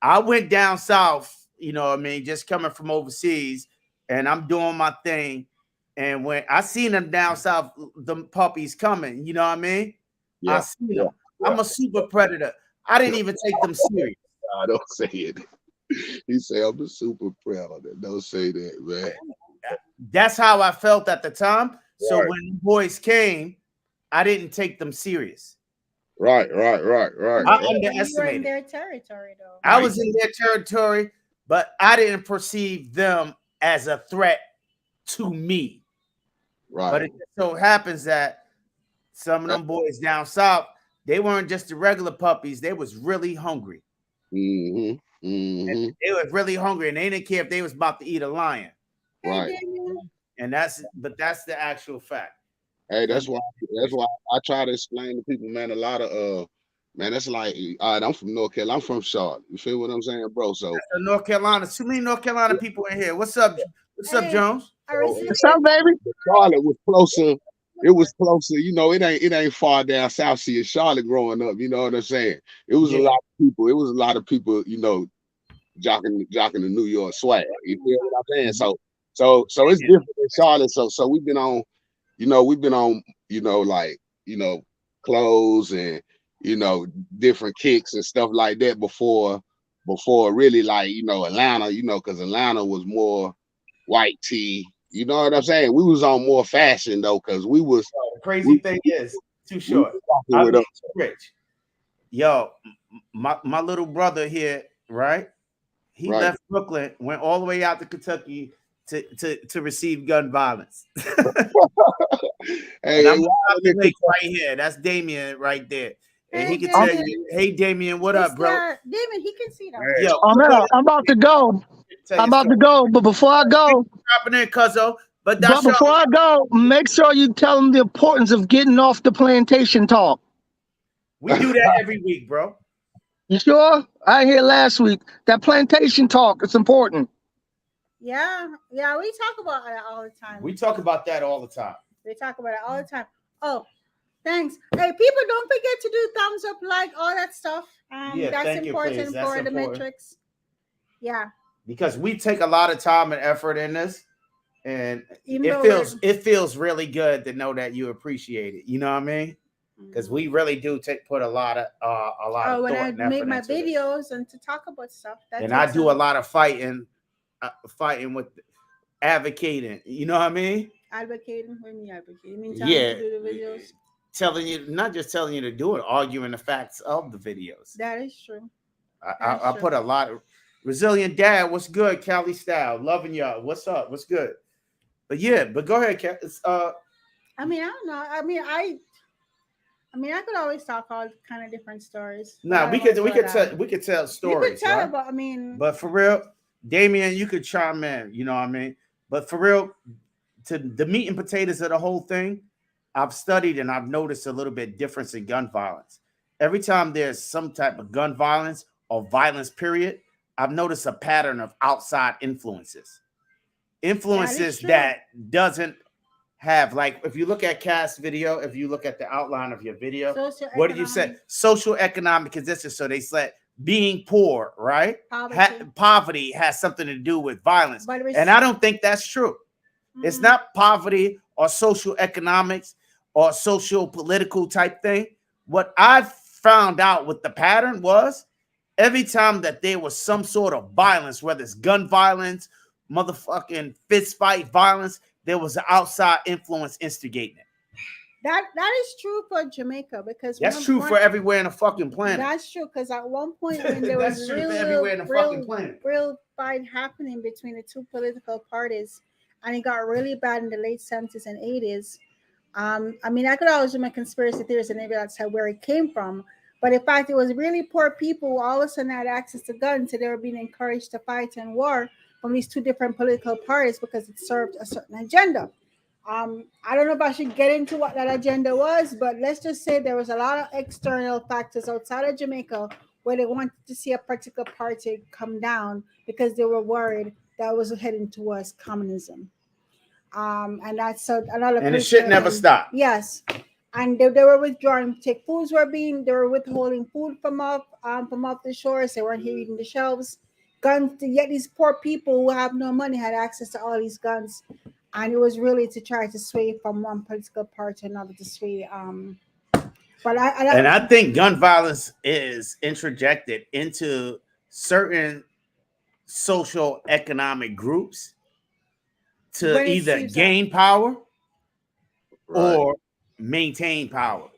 I went down south, you know what I mean, just coming from overseas, and I'm doing my thing. And when I seen them down south, the puppies coming, you know what I mean? I Yeah, seen yeah. them. I'm a super predator. I didn't even take them serious. I don't say it. He say I'm a super predator. Don't say that, man. That's how I felt at the time. So Right. when the boys came, I didn't take them serious. Right. I You were in underestimated. their territory, though. I was in their territory, but I didn't perceive them as a threat to me. But Right. it just so happens that some of them boys down south, they weren't just the regular puppies. They was really hungry. Mm-hmm. Mm-hmm. They was really hungry, and they didn't care if they was about to eat a lion. Hey, Right. Damien. And that's the actual fact. Hey, Because that's why I try to explain to people, man. A lot of man, that's like, all right, I'm from North Carolina. I'm from Charlotte. You feel what I'm saying, bro? So North Carolina, too many North Carolina people in here. What's up? What's up, Hey, Jones? I received what's up, baby? Charlotte was closer. It was closer, you know. It ain't far down South Sea of Charlotte growing up. You know what I'm saying? It was a lot of people. It was a lot of people, you know, jocking the New York swag. You feel what I'm saying? So it's different in Charlotte. So we've been on, like, clothes and, different kicks and stuff like that before really, like, Atlanta, because Atlanta was more white tee. You know what I'm saying? We was on more fashion though, because we was The crazy thing is, too short. I mean, Rich. Yo, my little brother here, right? He Right. left Brooklyn, went all the way out to Kentucky to receive gun violence. Hey, I'm right here. That's Damien right there. And he can tell you, hey Damien, what up, bro? Damien, he can see that. Yo, I'm about to go. But before I go, dropping in, cuzzo. But before I go, make sure you tell them the importance of getting off the plantation talk. We do that every week, bro. You sure? I hear last week that plantation talk. It's important. Yeah, we talk about it all the time. We talk about that all the time. We talk about it all the time. Oh, thanks. Hey, people, don't forget to do thumbs up, like, all that stuff. That's important for the metrics. Yeah. Because we take a lot of time and effort in this, and it feels really good to know that you appreciate it. You know what I mean? Because we really do put a lot of thought when I and effort make my into videos and to talk about stuff. And I do a lot of fighting with advocating. You know what I mean? Advocating? What do you mean advocating? You mean to do the videos? Telling you, not just telling you to do it, arguing the facts of the videos. That is true. I put a lot of resilient dad. What's good, Cali style? Loving y'all. What's up? What's good? But go ahead, Cal. I mean, I don't know. I mean, I could always talk all kind of different stories. Nah, we could tell stories. You could tell, right? but I mean, but for real, Damien, you could chime in. You know what I mean? But for real, to the meat and potatoes of the whole thing, I've studied and I've noticed a little bit difference in gun violence. Every time there's some type of gun violence or violence, period, I've noticed a pattern of outside influences. Influences that doesn't have, like, if you look at Cass' video, if you look at the outline of your video, what did you say? Social economic conditions. So they said being poor, right? Poverty has something to do with violence. And I don't think that's true. Mm-hmm. It's not poverty or social economics or social political type thing. What I found out with the pattern was every time that there was some sort of violence, whether it's gun violence, motherfucking fist fight violence, there was an outside influence instigating it. That is true for Jamaica, because that's true for everywhere in the fucking planet. That's true, because at one point when there was real fight happening between the two political parties, and it got really bad in the late 70s and 80s. I mean, I could always do my conspiracy theories and maybe that's where it came from. But in fact, it was really poor people who all of a sudden had access to guns, so they were being encouraged to fight in war from these two different political parties because it served a certain agenda. I don't know if I should get into what that agenda was, but let's just say there was a lot of external factors outside of Jamaica where they wanted to see a particular party come down because they were worried that it was heading towards communism. And that's so another. And the shit never stopped. Yes, and they were withdrawing. They were withholding food from off the shores. They weren't here eating the shelves. Guns. Yet these poor people who have no money had access to all these guns, and it was really to try to sway from one political party to another to sway. But I think gun violence is interjected into certain social economic groups to either gain power or maintain power.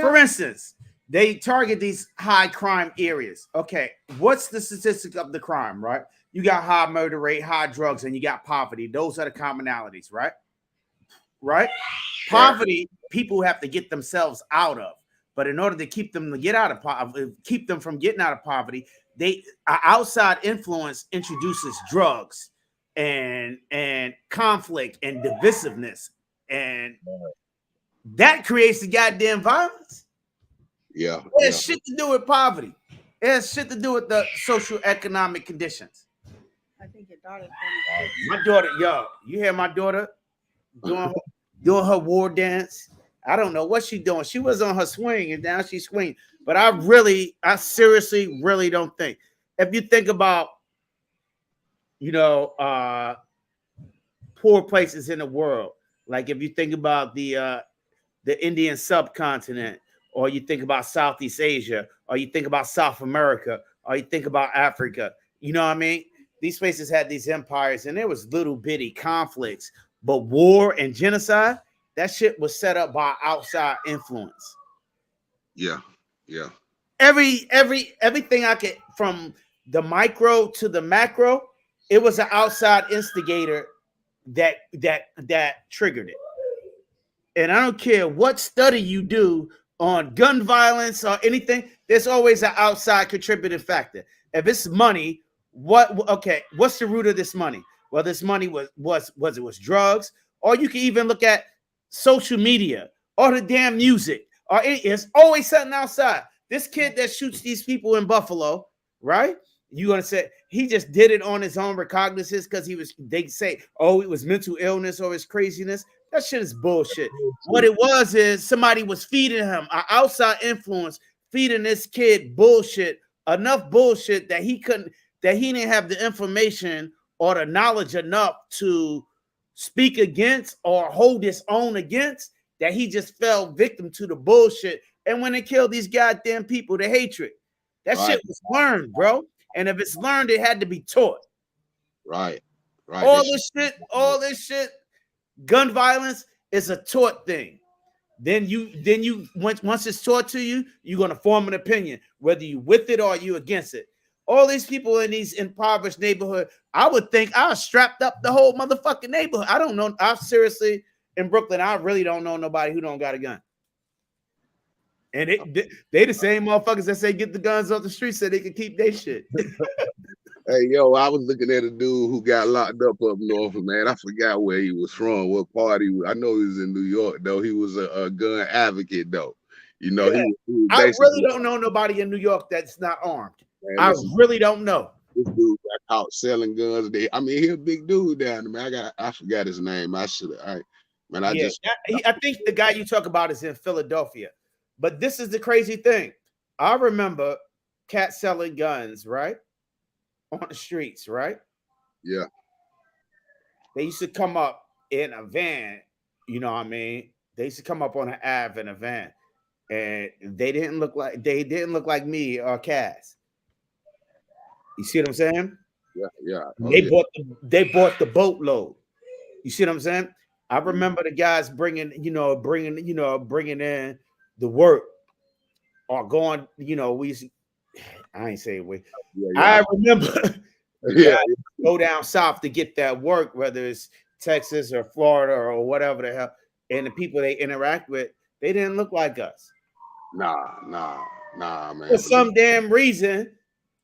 For instance, they target these high crime areas. Okay, what's the statistic of the crime, right? You got high murder rate, high drugs, and you got poverty. Those are the commonalities, right? Right? Sure. Poverty, people have to get themselves out of. But in order to keep them from getting out of poverty, outside influence introduces drugs and conflict and divisiveness, and that creates the goddamn violence. Yeah, it has shit to do with poverty. It has shit to do with the social economic conditions. I think your daughter's my daughter, you hear my daughter doing her war dance? I don't know what she's doing. She was on her swing and now she's swinging. But I seriously really don't think. If you think about, poor places in the world, like if you think about the Indian subcontinent, or you think about Southeast Asia, or you think about South America, or you think about Africa, you know what I mean? These places had these empires and there was little bitty conflicts, but war and genocide, that shit was set up by outside influence. Yeah. Everything I could, from the micro to the macro, it was an outside instigator that triggered it. And I don't care what study you do on gun violence or anything, there's always an outside contributing factor. If it's money, what's the root of this money? Well, this money was drugs, or you can even look at social media or the damn music, or it's always something outside. This kid that shoots these people in Buffalo, right? You're gonna say he just did it on his own recognizance because they say, oh, it was mental illness or his craziness. That shit is bullshit. What it was is somebody was feeding him, an outside influence, feeding this kid bullshit, enough bullshit that he didn't have the information or the knowledge enough to speak against or hold his own against, that he just fell victim to the bullshit. And when they killed these goddamn people, the hatred, that shit was learned, bro. And if it's learned, it had to be taught. Right. All this shit, gun violence is a taught thing. Then you once it's taught to you, you're gonna form an opinion, whether you with it or you against it. All these people in these impoverished neighborhood, I would think I strapped up the whole motherfucking neighborhood. I don't know. I seriously, in Brooklyn, I really don't know nobody who don't got a gun. And they the same motherfuckers that say get the guns off the street so they can keep their shit. Hey, yo, I was looking at a dude who got locked up north, man. I forgot where he was from, what part he was. I know he was in New York, though. He was a gun advocate, though. You know, Yeah. he was I really basically, don't know nobody in New York that's not armed. man, I listen, really don't know. this dude got caught selling guns. I mean, he a big dude down there, man. I forgot his name. I should have. Man, I Yeah, just. I think the guy you talk about is in Philadelphia. But this is the crazy thing. I remember cats selling guns, right? On the streets, right? Yeah. They used to come up in a van, you know what I mean? They used to come up on an Ave in a van. And they didn't look like me or Cass. You see what I'm saying? Yeah. Oh, They yeah. bought the boatload. You see what I'm saying? I remember the guys bringing in the work or going, I ain't saying we. Yeah. I remember the Yeah. guys go down south to get that work, whether it's Texas or Florida or whatever the hell, and the people they interact with, they didn't look like us Nah, for man. some damn reason.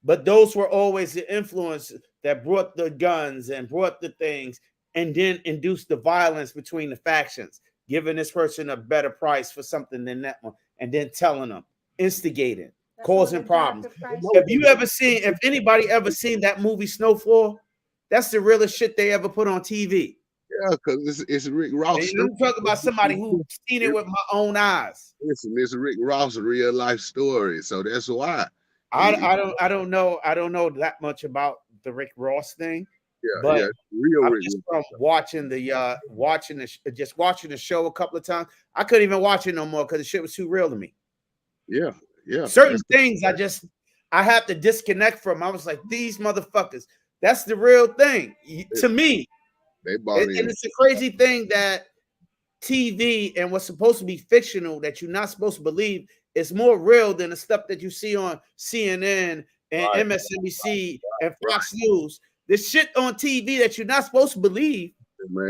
But those were always the influence that brought the guns and brought the things and then induced the violence between the factions, giving this person a better price for something than that one, and then telling them, instigating, causing problems. If anybody ever seen that movie Snowfall, that's the realest shit they ever put on TV. Yeah, because it's Rick Ross. And I'm talking about somebody who seen it with my own eyes. Listen, it's Rick Ross' real life story, so that's why. I don't know that much about the Rick Ross thing. But real I'm Rick. just from watching the show a couple of times. I couldn't even watch it no more because the shit was too real to me. Yeah. Certain things I have to disconnect from. I was like, these motherfuckers, that's the real thing to me. They bought in. And it's a crazy thing that TV and what's supposed to be fictional that you're not supposed to believe is more real than the stuff that you see on CNN and MSNBC and Fox News. The shit on TV that you're not supposed to believe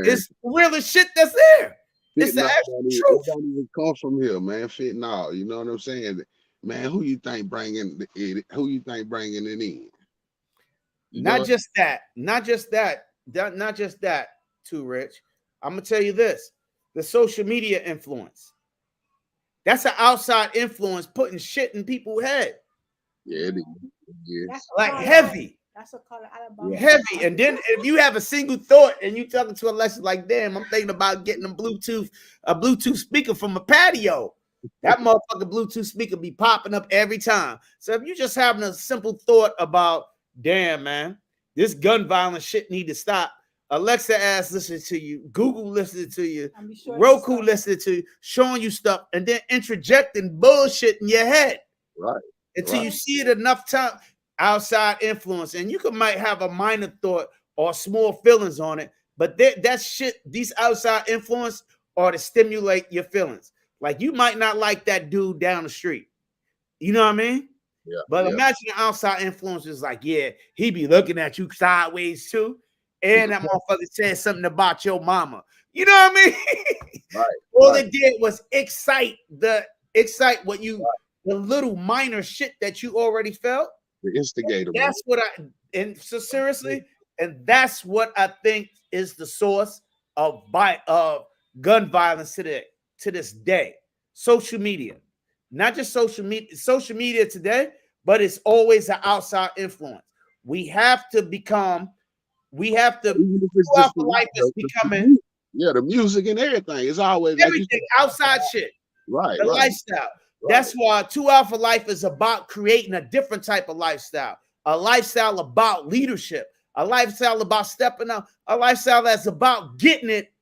is the realest shit that's there. It's the actual truth. It don't even come from here, man. Fentanyl, you know what I'm saying? Man, who you think bringing it in? Not just that, too rich. I'm gonna tell you this: the social media influence. That's an outside influence putting shit in people's head. Yeah, it is. Like heavy. That's what call it Alabama. Heavy. And then if you have a single thought and you talking to Alexa like, damn, I'm thinking about getting a Bluetooth speaker from a patio. That motherfucking Bluetooth speaker be popping up every time. So if you just having a simple thought about, damn, man, this gun violence shit need to stop. Alexa ass listening to you, Google listening to you, Roku listening to you, showing you stuff, and then interjecting bullshit in your head. Right. Until you see it enough time. Outside influence, and you might have a minor thought or small feelings on it, but that shit, these outside influence are to stimulate your feelings. Like you might not like that dude down the street, you know what I mean? Yeah. But imagine the outside influence is like, yeah, he be looking at you sideways too, and that motherfucker said something about your mama. You know what I mean? Right. All they did was excite the little minor shit that you already felt. The instigator. That's what that's what I think is the source of gun violence to this day. Social media, not just social media today, but it's always an outside influence. The life is becoming the music and everything. It's always everything outside shit. Right. The lifestyle. That's why 2 Alpha Life is about creating a different type of lifestyle, a lifestyle about leadership, a lifestyle about stepping up, a lifestyle that's about getting it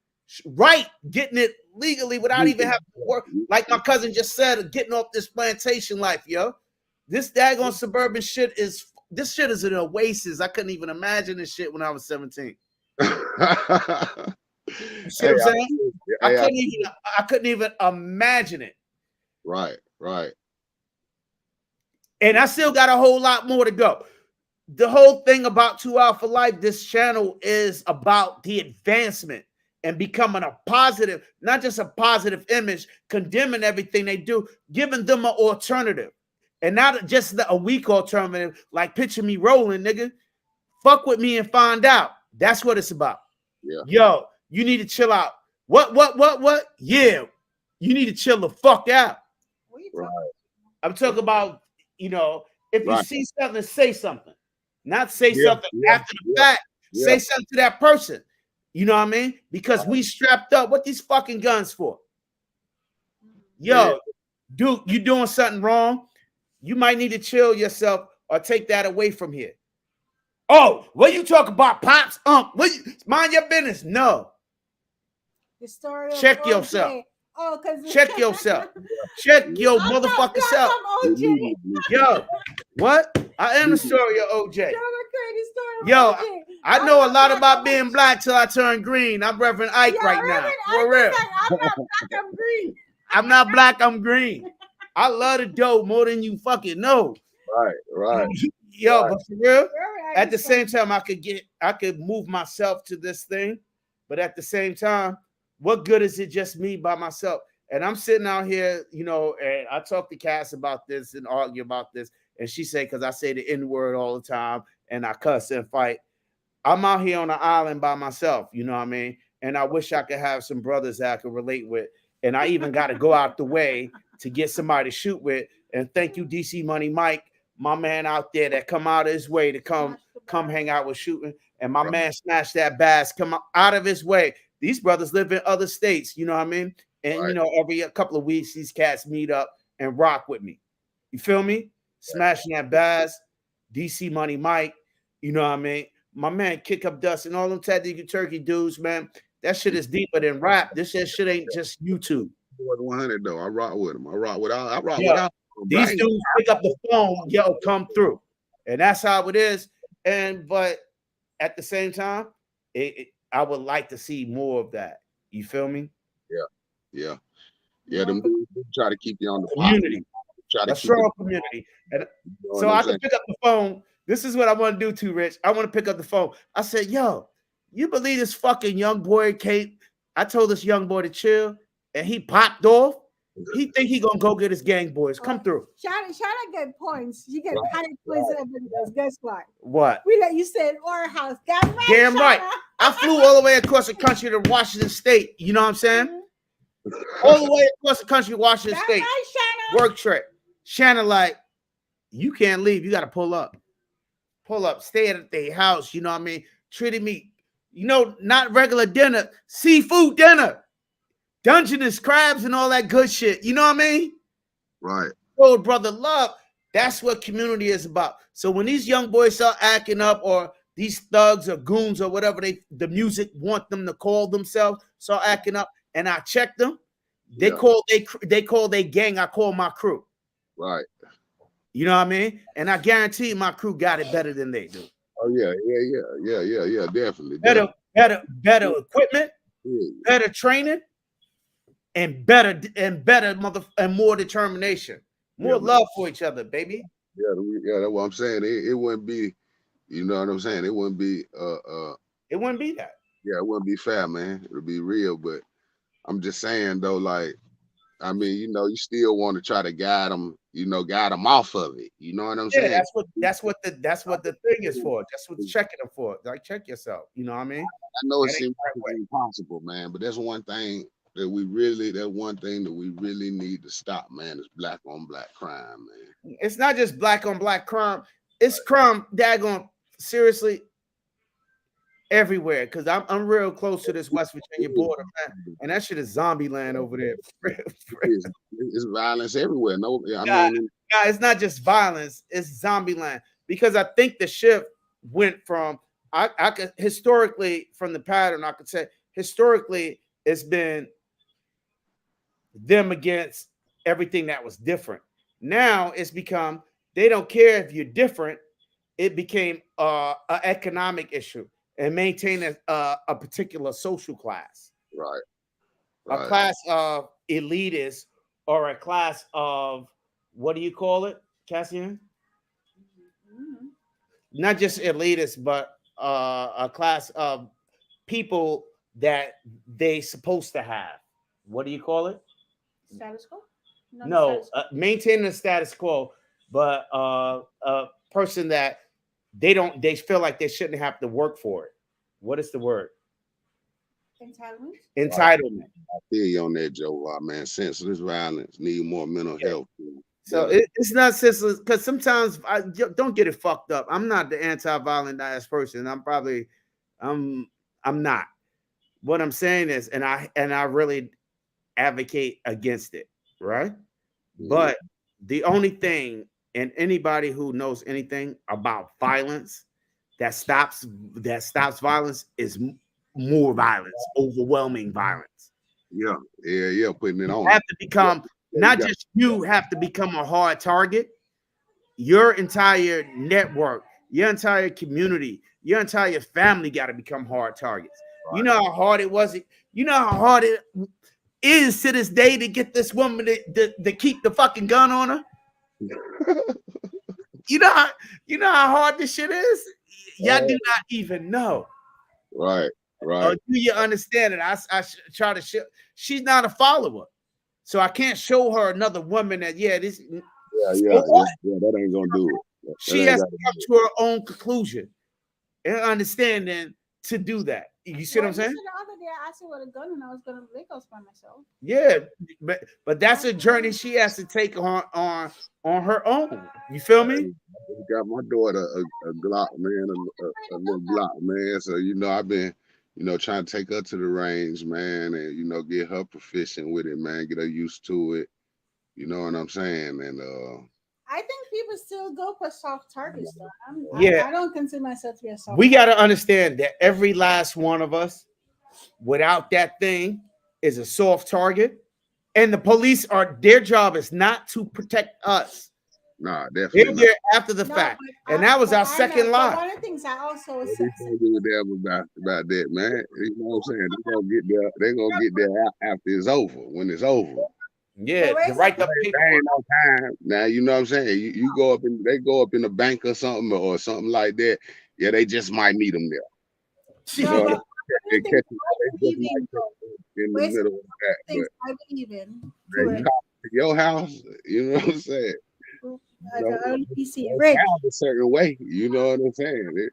right, getting it legally without even having to work. Like my cousin just said, getting off this plantation life, yo. This daggone suburban shit is an oasis. I couldn't even imagine this shit when I was 17. You see what I'm saying? I couldn't even imagine it. Right. And I still got a whole lot more to go. The whole thing about 2 Alpha Life, this channel is about the advancement and becoming a positive, not just a positive image, condemning everything they do, giving them an alternative. And not just a weak alternative, like picture me rolling, nigga. Fuck with me and find out. That's what it's about. Yeah. Yo, you need to chill out. What? Yeah, you need to chill the fuck out. Right. I'm talking about, you know, if you Right. see something, say something. Not say Yeah, something yeah, after the yeah, fact. yeah. Say something to that person. You know what I mean? Because we strapped up. What these fucking guns for? Yo, Yeah. dude, you doing something wrong? You might need to chill yourself or take that away from here. Oh, what you talk about, pops? Mind your business. No. The story of Check OJ. yourself. Oh, because Check yourself. Check your I'm not motherfucking black, self. I'm OJ. Immediately. Yo, what? I am the story of OJ. Tell the crazy story of Yo, OJ. I I'm know a not lot black, about I'm being OJ. black till I turn green. I'm Reverend Ike Yeah, right now. Reverend, I For was real. like, I'm not black, I'm green. I'm not black, I'm green. I love the dope more than you fucking know. Right. Yo, Right. but for real, Reverend, at the same time, I could move myself to this thing, but at the same time, what good is it just me by myself? And I'm sitting out here, you know, and I talk to Cass about this and argue about this, and she said, because I say the N word all the time and I cuss and fight. I'm out here on an island by myself, you know what I mean? And I wish I could have some brothers that I could relate with. And I even got to go out the way to get somebody to shoot with. And thank you, DC Money Mike, my man out there that come out of his way to come hang out with shooting. And my man smashed that bass, come out of his way. These brothers live in other states, you know what I mean? And you know, every couple of weeks, these cats meet up and rock with me. You feel me? Smashing that bass, DC Money Mike, you know what I mean? My man Kick Up Dust and all them Tactical Turkey dudes, man. That shit is deeper than rap. This shit ain't just YouTube. 100 though. I rock with him. I rock with these dudes pick up the phone, yo, come through. And that's how it is. But at the same time, I would like to see more of that. You feel me? Yeah. Them dudes try to keep you on the community. A strong community. And so I can pick up the phone. This is what I want to do too, Rich. I want to pick up the phone. I said, yo, you believe this fucking young boy came? I told this young boy to chill and he popped off. He think he gonna go get his gang boys. Come through. Shana get points. You get panic points and everything else. Guess what? What? We let you stay in our house. Damn right. Damn right. I flew all the way across the country to Washington State. You know what I'm saying? Mm-hmm. All the way across the country, Washington State. Right, Shana. Work trip. Shanna, like, you can't leave. You got to pull up. Pull up. Stay at their house. You know what I mean? Treated me, you know, not regular dinner, seafood dinner, Dungeness crabs and all that good shit. You know what I mean? Right. Oh, brother, love. That's what community is about. So when these young boys start acting up, or these thugs or goons or whatever the music want them to call themselves, start acting up, and I check them, they call their gang. I call my crew. Right. You know what I mean? And I guarantee my crew got it better than they do. Oh yeah, definitely. Better equipment, better training, and more determination, more love for each other, baby. Yeah, that's what I'm saying. It wouldn't be, you know what I'm saying? It wouldn't be it wouldn't be that. Yeah, it wouldn't be fair, man. It would be real, but I'm just saying though, like, I mean, you know, you still want to try to guide them off of it. You know what I'm saying? That's what the thing is for. That's what checking them for. Like, check yourself. You know what I mean? I know it seems impossible, man, but that's one thing that we really need to stop, man, is black on black crime, man. It's not just black on black crime. It's crime daggone seriously everywhere, because I'm real close to this West Virginia border, man, and that shit is zombie land over there. It's violence everywhere. No, I mean, it's not just violence; it's zombie land. Because I think the shift went from I could historically, from the pattern, I could say historically it's been them against everything that was different. Now it's become they don't care if you're different. It became an economic issue and maintain a particular social class. Right. A class of elitists, or a class of, what do you call it, Cassian? Mm-hmm. Not just elitists, but a class of people that they supposed to have. What do you call it? Status quo? No, maintaining the status quo, but a person that they feel like they shouldn't have to work for it. What is the word? Entitlement. Entitlement. I feel you on that, Joe. Man, senseless violence, need more mental health. So it's not senseless because sometimes don't get it fucked up. I'm not the anti-violent ass person. I'm not. What I'm saying is, and I really advocate against it, right? But the only thing, and anybody who knows anything about violence that stops violence is more violence, overwhelming violence. Yeah, putting it You on. have to become not just you have to become a hard target. Your entire network, your entire community, your entire family got to become hard targets. Right. You know how hard it was. You know how hard it is to this day to get this woman to keep the fucking gun on her. you know how hard this shit is. Y'all do not even know. Right. Do you understand it? I try to show. She's not a follower, so I can't show her another woman that this. That ain't gonna do it. She has to come to her own conclusion and understanding to do that. You see what I'm saying? The other day, I asked her with a gun, and I was gonna Legos by myself. Yeah, but that's a journey she has to take on her own. You feel me? I got my daughter a Glock, man, a little Glock, man. So I've been trying to take her to the range, man, and get her proficient with it, man, get her used to it. You know what I'm saying? And I think people still go for soft targets, though. I don't consider myself to be a soft. We got to understand that every last one of us, without that thing, is a soft target, and the police their job is not to protect us. Nah, definitely. They're there after the fact, and that was our second line. One of the things I also said about that, man. You know what I'm saying? They're gonna get there after it's over. When it's over. Yeah, to write the paperwork. No time. Now you know what I'm saying. You go up they go up in a bank or something like that. Yeah, they just might meet them there. They catch them in the middle of that. Things I believe in. Your house, you know what I'm saying. Rich. A certain way, you know what I'm saying.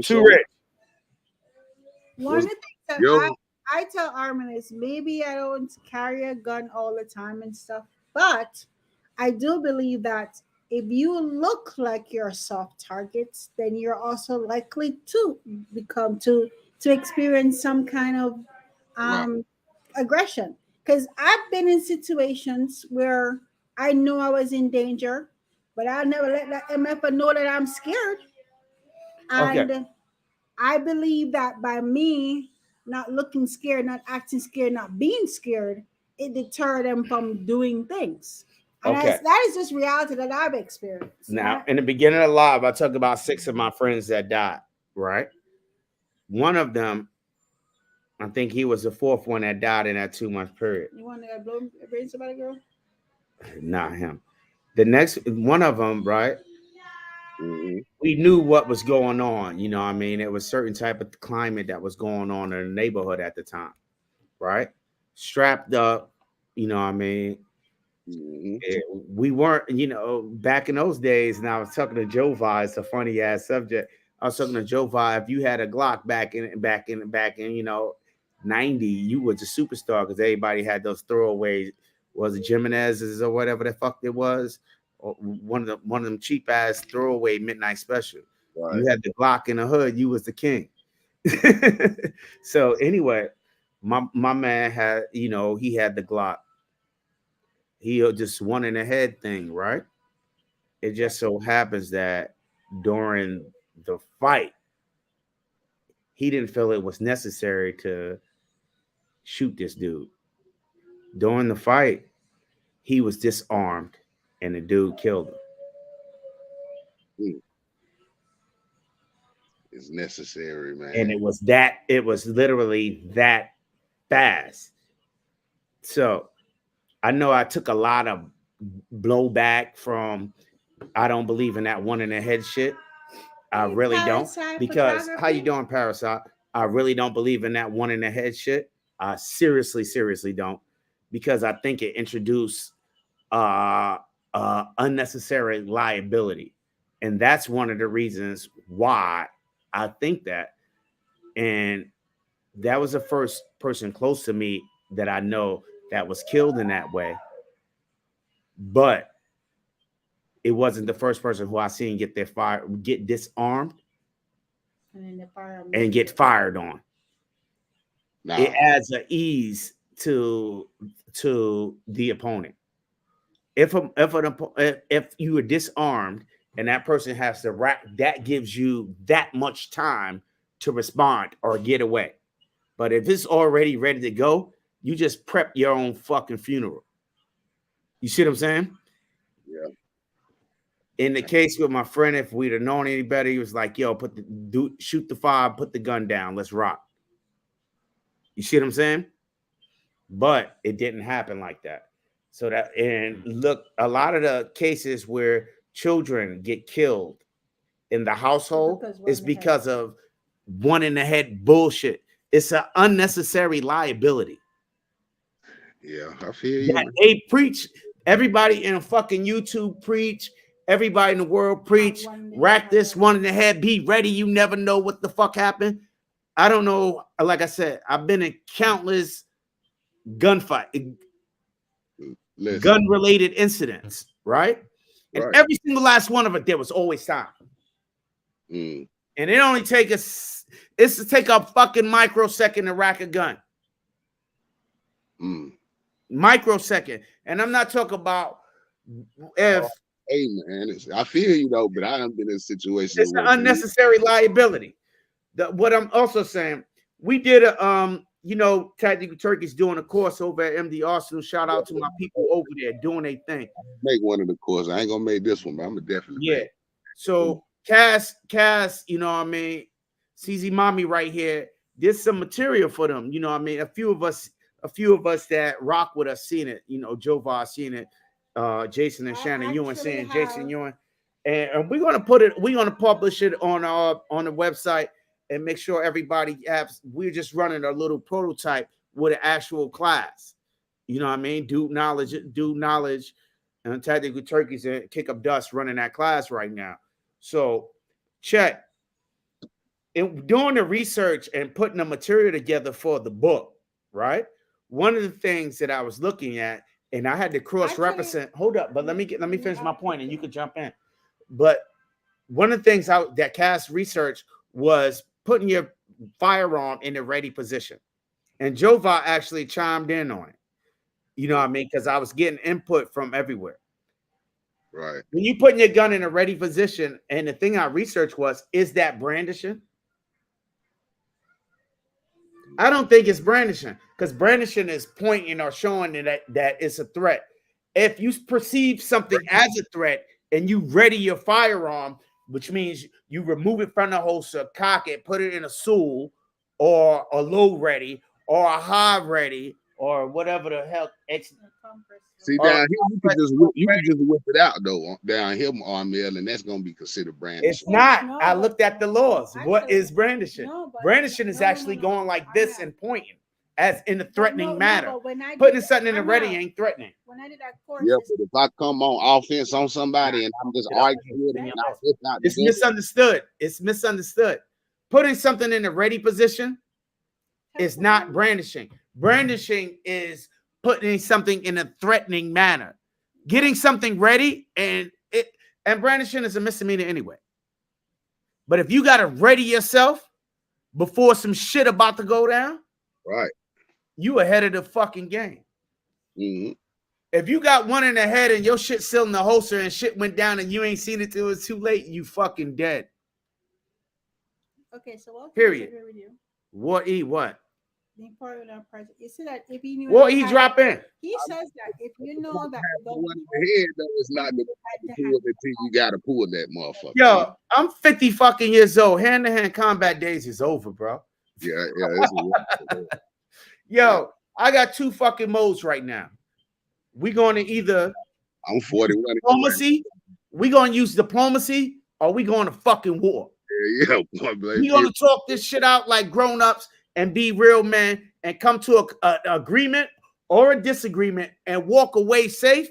Too rich. One of the things that I tell Armin is maybe I don't carry a gun all the time and stuff, but I do believe that if you look like you're soft targets, then you're also likely to become to experience some kind of aggression. Because I've been in situations where I know I was in danger, but I never let that MF know that I'm scared. And I believe that by me not looking scared, not acting scared, not being scared, it deterred them from doing things. And that is just reality that I've experienced. Now, in the beginning of live, I talked about 6 of my friends that died, right? One of them, I think he was the 4th one that died in that 2-month period. You want to blow brains about a girl? Not him. The next one of them, right? We knew what was going on. You know what I mean? It was certain type of climate that was going on in the neighborhood at the time, right? Strapped up, you know what I mean? We weren't, back in those days, and I was talking to Joe Vi, it's a funny ass subject. I was talking to Joe Vi, if you had a Glock back in 90, you was a superstar because everybody had those throwaways, was it Jimenez's or whatever the fuck it was, or one of them cheap ass throwaway midnight special. Right. You had the Glock in the hood, you was the king. So anyway, my man had, he had the Glock. He just one in the head thing, right? It just so happens that during the fight, he didn't feel it was necessary to shoot this dude. During the fight, he was disarmed and the dude killed him. It's necessary, man. And it was literally that fast. So I know I took a lot of blowback from I don't believe in that one in the head shit. I really don't. Because how you doing, Parasite? I really don't believe in that one in the head shit. I seriously don't. Because I think it introduced unnecessary liability. And that's one of the reasons why I think that. And that was the first person close to me that I know that was killed in that way. But it wasn't the first person who I seen get disarmed and get fired on. Nah. It adds an ease to the opponent. If you are disarmed and that person has to rack, that gives you that much time to respond or get away. But if it's already ready to go, you just prep your own fucking funeral. You see what I'm saying? Yeah. In the case with my friend, if we'd have known any better, he was like, "Yo, shoot the fire, put the gun down, let's rock." You see what I'm saying? But it didn't happen like that. So that, and look, a lot of the cases where children get killed in the household is because of one in the head bullshit. It's an unnecessary liability. Yeah, I feel you. That they preach. Everybody in a fucking YouTube preach. Everybody in the world preach. Rack this one in the head. Be ready. You never know what the fuck happened. I don't know. Like I said, I've been in countless gun-related incidents, right? And every single last one of it, there was always time. And it only it's to take a fucking microsecond to rack a gun. Microsecond. And I'm not talking about if. Hey man, I feel you though, but I haven't been in situations. It's an unnecessary liability. What I'm also saying, we did Tactical Turkey's doing a course over at MD Arsenal. Shout out to my people over there doing their thing. Make one of the courses. I ain't gonna make this one, but I'm gonna definitely make. So Cass, you know what I mean? CZ Mommy right here. There's some material for them. You know what I mean? A few of us that rock with us seen it. You know, Jovar seen it. Jason and Shannon Ewan saying Jason Ewan. And we're gonna publish it on the website and make sure everybody we're just running a little prototype with an actual class. You know what I mean? Do knowledge, and Tactical Turkeys and Kick Up Dust running that class right now. So check. Doing the research and putting the material together for the book, right? One of the things that I was looking at, and I had to cross-represent. Hold up, but let me finish my point, and you can jump in. But one of the things that Cass researched was putting your firearm in the ready position, and Jova actually chimed in on it. You know what I mean? Because I was getting input from everywhere. Right. When you putting your gun in a ready position, and the thing I researched was, is that brandishing? I don't think it's brandishing, because brandishing is pointing or showing that it's a threat. If you perceive something as a threat and you ready your firearm, which means you remove it from the holster, cock it, put it in a stool, or a low ready, or a high ready, or whatever the hell. See, down here you can just whip it out though. Down here, RML, and that's gonna be considered brandishing. It's not. I looked at the laws. What is brandishing? Brandishing is actually going like this and pointing, as in a threatening manner. Putting something in the ready ain't threatening. When I did that course, yeah, but if I come on offense on somebody and I'm just arguing with them, it's misunderstood. It's misunderstood. Putting something in the ready position is not brandishing. Brandishing is putting something in a threatening manner, getting something ready, and brandishing is a misdemeanor anyway. But if you gotta ready yourself before some shit about to go down, right, you ahead of the fucking game. Mm-hmm. If you got one in the head and your shit still in the holster and shit went down and you ain't seen it till it's too late, you fucking dead. Okay, so what? Period. What? The important part is that if you knew what he drop in. He says that if you know that the one in the head though, it's not the pull until you gotta pull that motherfucker. Yo, I'm 50 fucking years old. Hand-to-hand combat days is over, bro. Yeah. Yo, I got two fucking modes right now. We going to either I'm 41. Diplomacy. We gonna use diplomacy, or we going to fucking war. Yeah. We gonna talk this shit out like grown-ups and be real men and come to an agreement or a disagreement and walk away safe,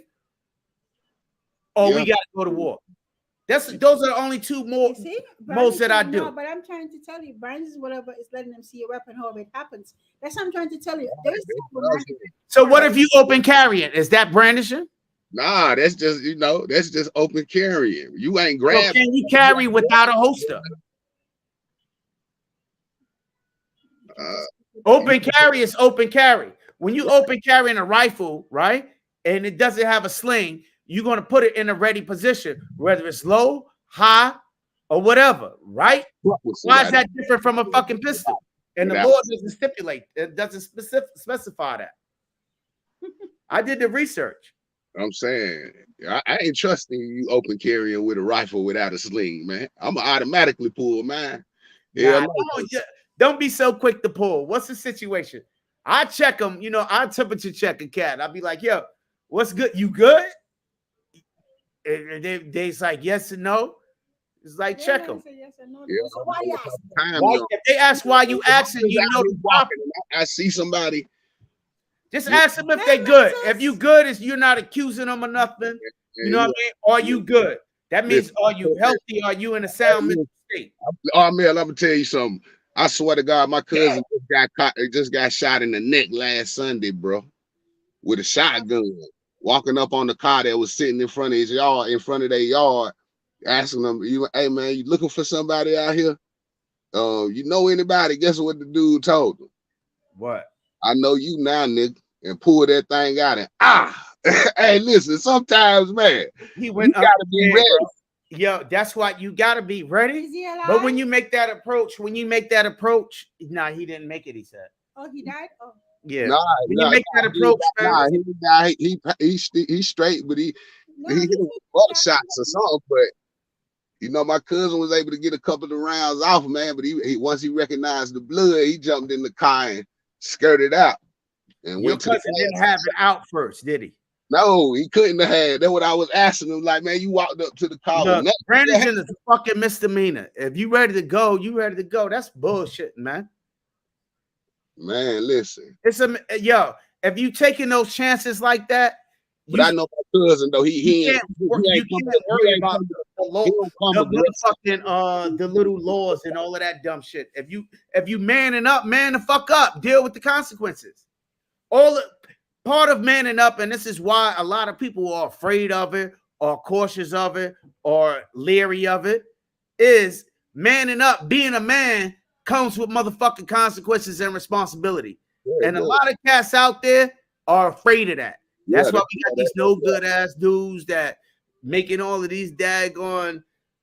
or we got to go to war. Those are the only two You see, most that I no, do. but I'm trying to tell you, brandishing is whatever is letting them see a weapon, however it happens. That's what I'm trying to tell you. There's So what if you open carry it? Is that brandishing? Nah, that's just that's just open carrying. You ain't So grabbing. can you carry without a holster? Open carry is open carry. When you open carrying a rifle, right, and it doesn't have a sling, you're going to put it in a ready position, whether it's low, high, or whatever, right? Why is that different from a fucking pistol? And the law doesn't stipulate, it doesn't specify that. I did the research. I'm saying, I ain't trusting you open carrying with a rifle without a sling, man. I'm going to automatically pull mine. Nah, don't be so quick to pull. What's the situation? I check them, I temperature check a cat. I'll be like, yo, what's good? You good? And they's like, yes and no. It's like, check them. Yes or no. Yeah, So why you asking? If they ask why you asking, the proper. I see somebody. Just ask them if they good. If you good, you're not accusing them of nothing. You know what I mean? Are you good? That means, are you healthy? Are you in a sound mental state? Oh, man, let me tell you something. I swear to God, my cousin just got shot in the neck last Sunday, bro, with a shotgun. Walking up on the car that was sitting in front of his yard, their yard, asking them, hey man, you looking for somebody out here? You know anybody? Guess what the dude told him? What? I know you now, nigga, and pull that thing out and hey, listen, sometimes, man, he went you gotta be ready. Bro. Yo, that's why you gotta be ready. But when you make that approach, nah, he didn't make it, he said. Oh, he died? Oh. Yeah. You make that approach, he's straight, but he hit him with buckshots or something. But my cousin was able to get a couple of rounds off, man. But he once he recognized the blood, he jumped in the car and skirted out. And your cousin didn't have it out first, did he? No, he couldn't have had. That's what I was asking him. Like, man, you walked up to the car. Look, brandishing is a fucking misdemeanor. If you ready to go, you ready to go. That's bullshit, man. Man, listen. It's if you taking those chances like that. But I know my cousin though. He can't worry about the little laws and all of that dumb shit. If you manning up, man the fuck up. Deal with the consequences. Part of manning up, and this is why a lot of people are afraid of it, or cautious of it, or leery of it, is manning up. Being a man comes with motherfucking consequences and responsibility. And a lot of cats out there are afraid of that. That's why we got these no good ass dudes that making all of these daggone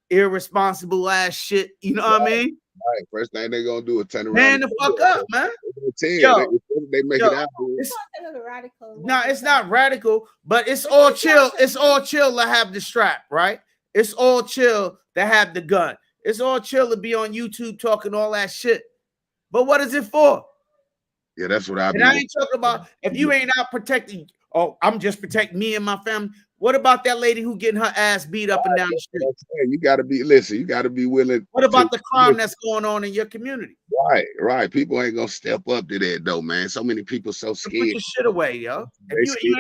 irresponsible ass shit. You know what I mean? Right. First thing they're gonna do is turn around. Man, the fuck up, man. They make it out. No, it's not radical, but it's all chill. It's all chill to have the strap, right? It's all chill to have the gun. It's all chill to be on YouTube talking all that shit. But what is it for? Yeah, that's what I ain't talking about. If you ain't out protecting, I'm just protecting me and my family. What about that lady who getting her ass beat up and down the street? You got to be, listen, you got to be willing. What about the crime that's going on in your community? Right. People ain't going to step up to that though, man. So many people so scared. Put your shit away, yo. If you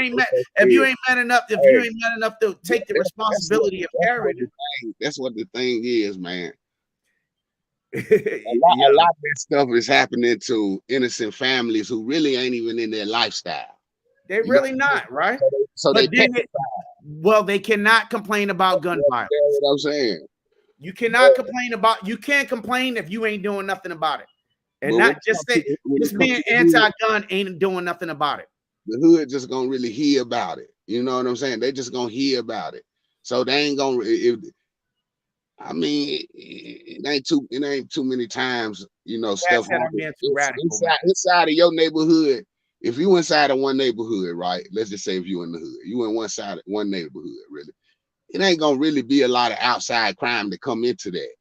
ain't man enough to take the responsibility of carrying it. That's what the thing is, man. A lot of that stuff is happening to innocent families who really ain't even in their lifestyle. They're really not, right? So they cannot complain about gun violence. That's what I'm saying. You cannot complain about. You can't complain if you ain't doing nothing about it, and not just being anti-gun ain't doing nothing about it. The hood just gonna really hear about it. You know what I'm saying? They just gonna hear about it. So they ain't gonna. It ain't too many times. Stuff inside of your neighborhood. If you inside of one neighborhood, right? Let's just say if you in the hood, you in one neighborhood, really. It ain't gonna really be a lot of outside crime to come into that.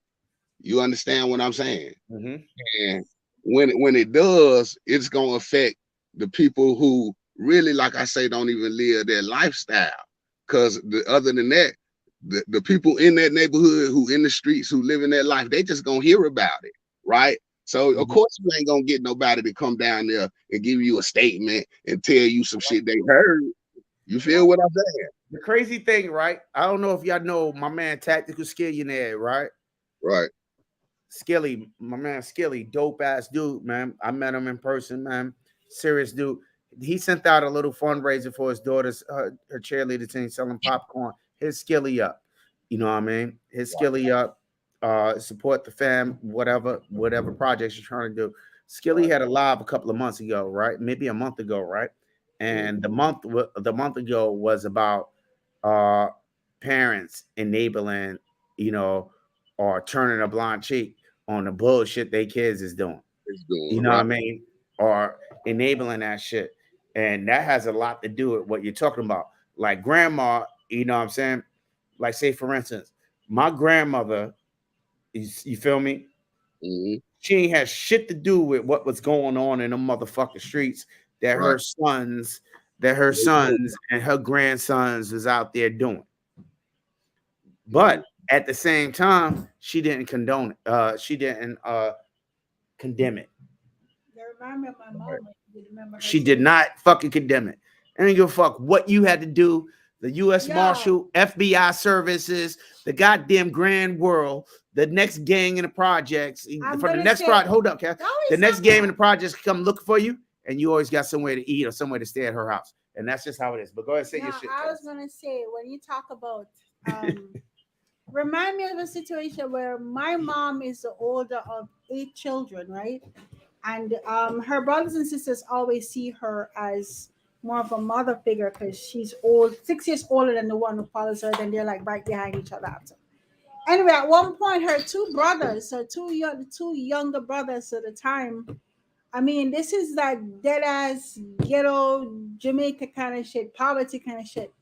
You understand what I'm saying? Mm-hmm. And when it does, it's gonna affect the people who really, like I say, don't even live their lifestyle. Because other than that, the people in that neighborhood who in the streets who live in their life, they just gonna hear about it, right? So of course you ain't gonna get nobody to come down there and give you a statement and tell you some shit they heard. You feel what I'm saying? The crazy thing, right? I don't know if y'all know my man Tactical Skillionaire, right? Right. Skilly, my man Skilly, dope ass dude, man. I met him in person, man. Serious dude. He sent out a little fundraiser for his daughter's her cheerleader team selling popcorn. His Skilly up, you know what I mean? His Skilly up. Support the fam, whatever projects you're trying to do. Skilly had a live a couple of months ago, right? Maybe a month ago, right? And the month ago was about uh parents enabling, you know, or turning a blind cheek on the bullshit they kids is doing. It's doing You know what I right. mean? Or enabling that shit. And that has a lot to do with what you're talking about. Like grandma, you know what I'm saying? Like, say, for instance, my grandmother, you feel me? Hmm. She ain't had shit to do with what was going on in the motherfucking streets that Right. her sons and her grandsons was out there doing. Mhm. But at the same time, she didn't condone it. She didn't condemn it. They remind me of my Right. mom. You remember her She did too? not fucking condemn it. I don't give a fuck what you had to do. The U.S. Yeah, Marshal, FBI services, the goddamn grand world, the next gang in the projects. I'm For the gonna next say project, hold up, Kat. they The always next have game in that. the projects come looking for you, and you always got somewhere to eat or somewhere to stay at her house. And that's just how it is. But go ahead and say No, your shit, I was Cass. gonna say when you talk about remind me of a situation where my mom is the older of 8 children, right? And her brothers and sisters always see her as more of a mother figure because she's old, 6 years older than the one who follows her. Then they're like right behind each other after. Anyway, at one point, her two brothers, her two younger brothers at the time. I mean, this is like dead ass ghetto Jamaica kind of shit, poverty kind of shit.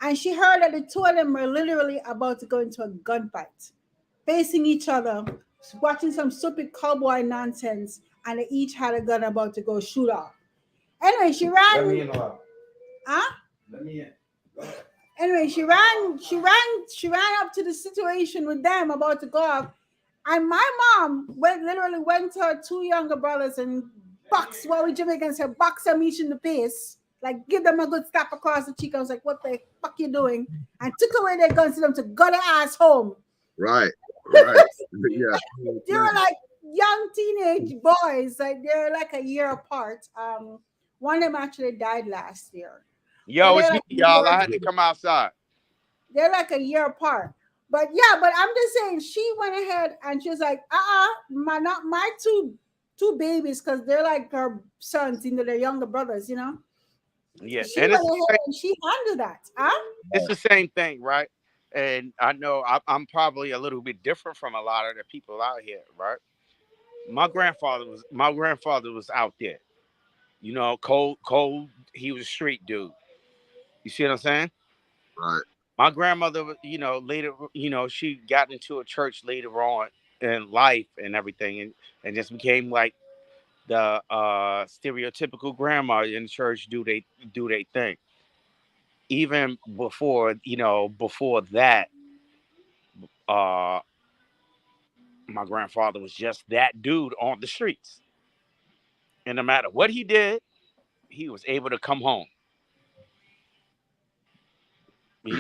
And she heard that the two of them were literally about to go into a gunfight, facing each other, watching some stupid cowboy nonsense, and they each had a gun about to go shoot off. Anyway, she Let me ran. in the lobby. Huh? Let me in. Anyway, she ran up to the situation with them about to go off. And my mom literally went to her two younger brothers and box what we Jamaicans say, box them each in the face. Like give them a good slap across the cheek. I was like, what the fuck you doing? And took away their guns to them to go their ass home. Right. Right. Yeah. They were like young teenage boys. Like they're like a year apart. One of them actually died last year. But Yo, it's me, y'all. I had to come outside. they're like a year apart. But yeah, but I'm just saying she went ahead and she was like, my not my two babies, because they're like her sons, they're younger brothers, Yeah, She and went ahead and she handled that. Huh? it's the same thing, right? And I know I'm probably a little bit different from a lot of the people out here, right? My grandfather was out there, cold. He was a street dude. You see what I'm saying? Right. My grandmother, later, she got into a church later on in life and everything, and just became like the stereotypical grandma in church. Do they thing? Even before that, uh, my grandfather was just that dude on the streets, and no matter what he did, he was able to come home. He,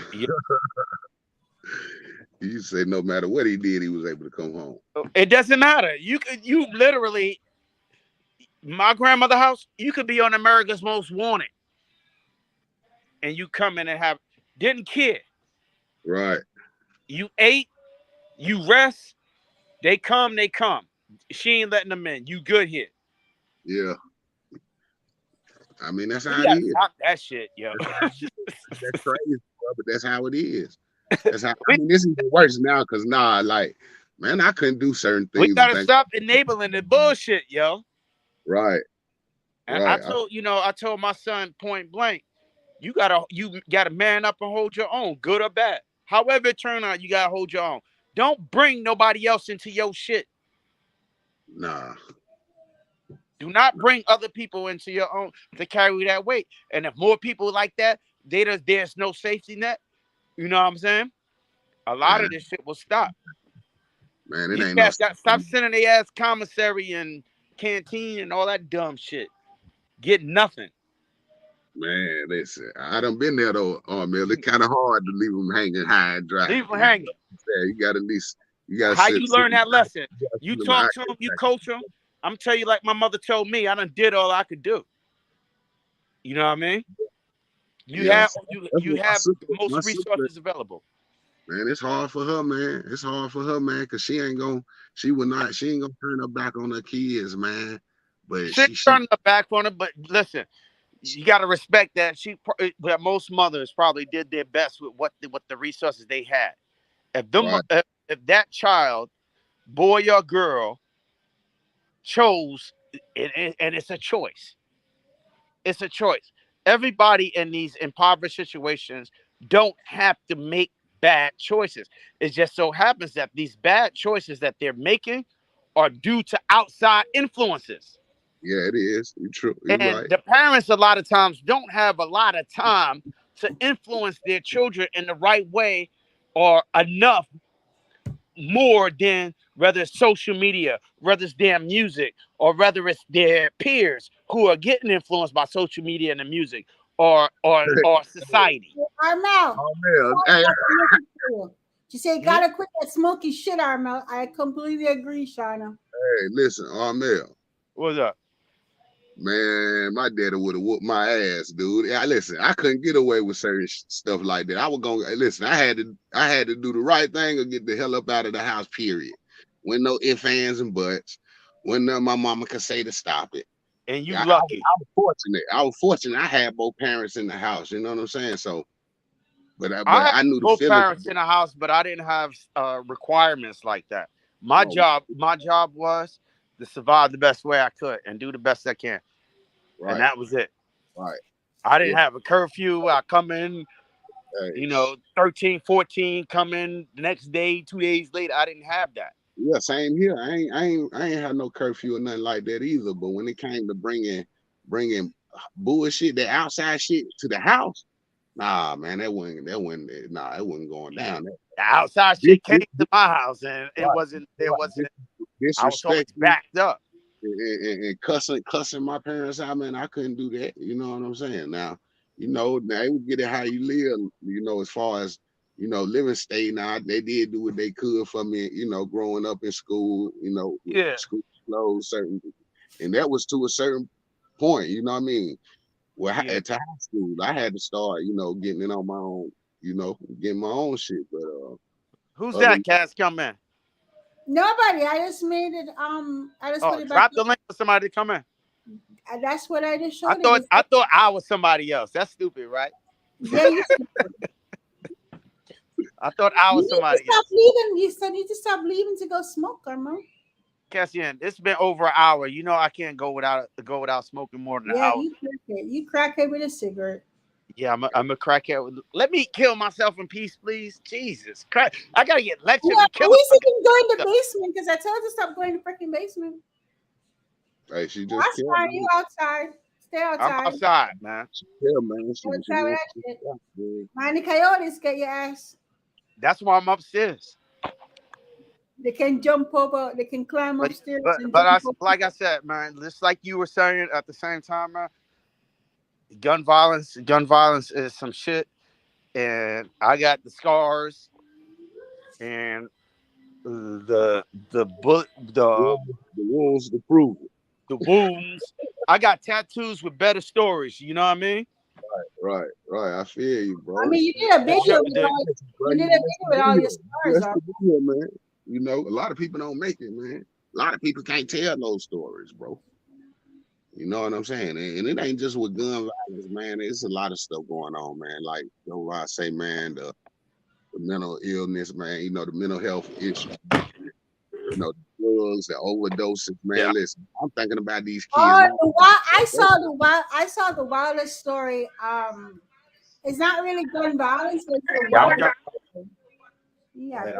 You say no matter what he did, he was able to come home. it doesn't matter. You literally, my grandmother house, you could be on America's Most Wanted, and you come in and didn't care. Right. You ate, you rest. They come, they come. She ain't letting them in. You good here. Yeah. I mean, that's We how it gotta is. stop that shit, yo. That's, that's crazy, bro, but that's how it is. That's how. I we, mean, this is even worse now because like, man, I couldn't do certain we things and gotta think. stop enabling the bullshit, yo. Right. And I Right. told my son point blank, you gotta man up and hold your own, good or bad. However it turn out, you gotta hold your own. Don't bring nobody else into your shit. Nah. Do not bring other people into your own to carry that weight. And if more people like that, there's no safety net. You know what I'm saying? A lot Man. of this shit will stop. Man, it These ain't no. cats got stop sending their ass commissary and canteen and all that dumb shit. Get nothing. Man, listen, I done been there though, Mel. It's kind of hard to leave them hanging high and dry. Leave them hanging. Yeah, you got to at least How sit. you learn that lesson? You You talk to them, you coach them. I'm tell you, like my mother told me, I done did all I could do. You know what I mean? You Yeah, have the most my sister, resources available. man, it's hard for her, man. It's hard for her, man, because she ain't gonna turn her back on her kids, man. But She turned her back on it, but listen, you got to respect that that most mothers probably did their best with what the resources they had. right. If that child, boy or girl, chose, and it's a choice. It's a choice. Everybody in these impoverished situations don't have to make bad choices. It just so happens that these bad choices that they're making are due to outside influences. Yeah, it is. You're true. You're And right. the parents a lot of times don't have a lot of time to influence their children in the right way or enough more than whether it's social media, whether it's their music, or whether it's their peers who are getting influenced by social media and the music or society. Armel, Mel, hey, she said, gotta quit that smoky shit, Armel. I completely agree, Shauna. hey, listen, Mel. What's up? Man, my daddy would have whooped my ass, dude. Yeah, listen, I couldn't get away with certain stuff like that. I was gonna listen. I had to do the right thing or get the hell up out of the house. Period. When no ifs, ands, and buts. When my mama could say to stop it. And you I lucky. was fortunate. I was fortunate. I had both parents in the house. You know what I'm saying? So, but I had I knew the both feeling. parents in the house, but I didn't have requirements like that. My job was to survive the best way I could and do the best I can. Right. And that was it. Right. I didn't have a curfew. I come in, Hey. 13, 14, come in the next day, 2 days later. I didn't have that. Yeah, same here. I ain't have no curfew or nothing like that either. But when it came to bringing bullshit, that outside shit to the house, nah, man, it wasn't going down. The outside shit came to my house, and there wasn't. I was always Disrespect backed up. and cussing my parents out, man. I couldn't do that. You know what I'm saying? Now they would get it how you live. As far as living state. Now they did do what they could for me. Growing up in school. With school clothes, and that was to a certain point. You know what I mean? Well, at high school, I had to start, getting it on my own. Getting my own shit. But who's that? Cass, come in. Nobody. I just made it. I just put it back. Drop the link for somebody to come in. That's what I just showed. I thought I was somebody else. That's stupid, right? Yeah, you I thought I was somebody else. You said you need to stop leaving to go smoke, Armand. Cassian, it's been over an hour. I can't go without smoking more than an hour. You crackhead with a cigarette. Yeah, I'm a crackhead. Let me kill myself in peace, please. Jesus Christ. I gotta get lectured. Yeah, at least you can go in the basement because I told you to stop going to the freaking basement. Hey, she just That's fine. You outside. Stay outside. I'm outside, man. Yeah, man. Mind the coyotes get your ass. That's why I'm upstairs. They can jump over. They can climb upstairs. Like I said, man, just like you were saying at the same time, man, gun violence is some shit. And I got the scars and the wounds to prove it. The wounds. I got tattoos with better stories. You know what I mean? Right. I feel you, bro. I mean, you did a video with all your scars. Man. A lot of people don't make it, man. A lot of people can't tell those stories, bro. You know what I'm saying? And it ain't just with gun violence, man. It's a lot of stuff going on, man. Like, I say, man, the mental illness, man. The mental health issues. The drugs, the overdoses, man. Yeah. Listen, I'm thinking about these kids. I saw the wildest story. It's not really gun violence, but I'm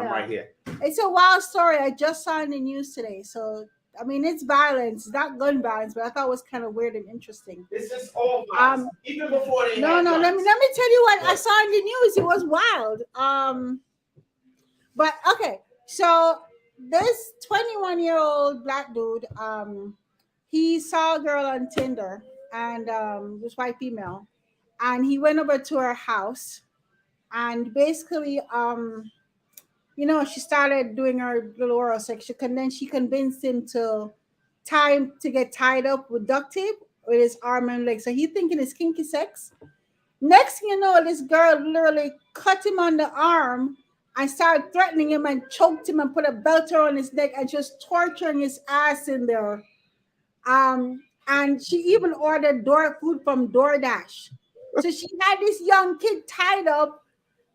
right here. It's a wild story. I just saw in the news today. So I mean, it's violence, it's not gun violence, but I thought it was kind of weird and interesting. This is all violence. Even before they let me tell you what I saw in the news. It was wild. But okay, so this 21-year-old black dude, he saw a girl on Tinder, and this white female, and he went over to her house, and basically, she started doing her little oral sex, and then she convinced him to get tied up with duct tape with his arm and leg. So he thinking it's kinky sex. Next thing you know, this girl literally cut him on the arm and started threatening him and choked him and put a belt around his neck and just torturing his ass in there. And she even ordered food from DoorDash. So she had this young kid tied up,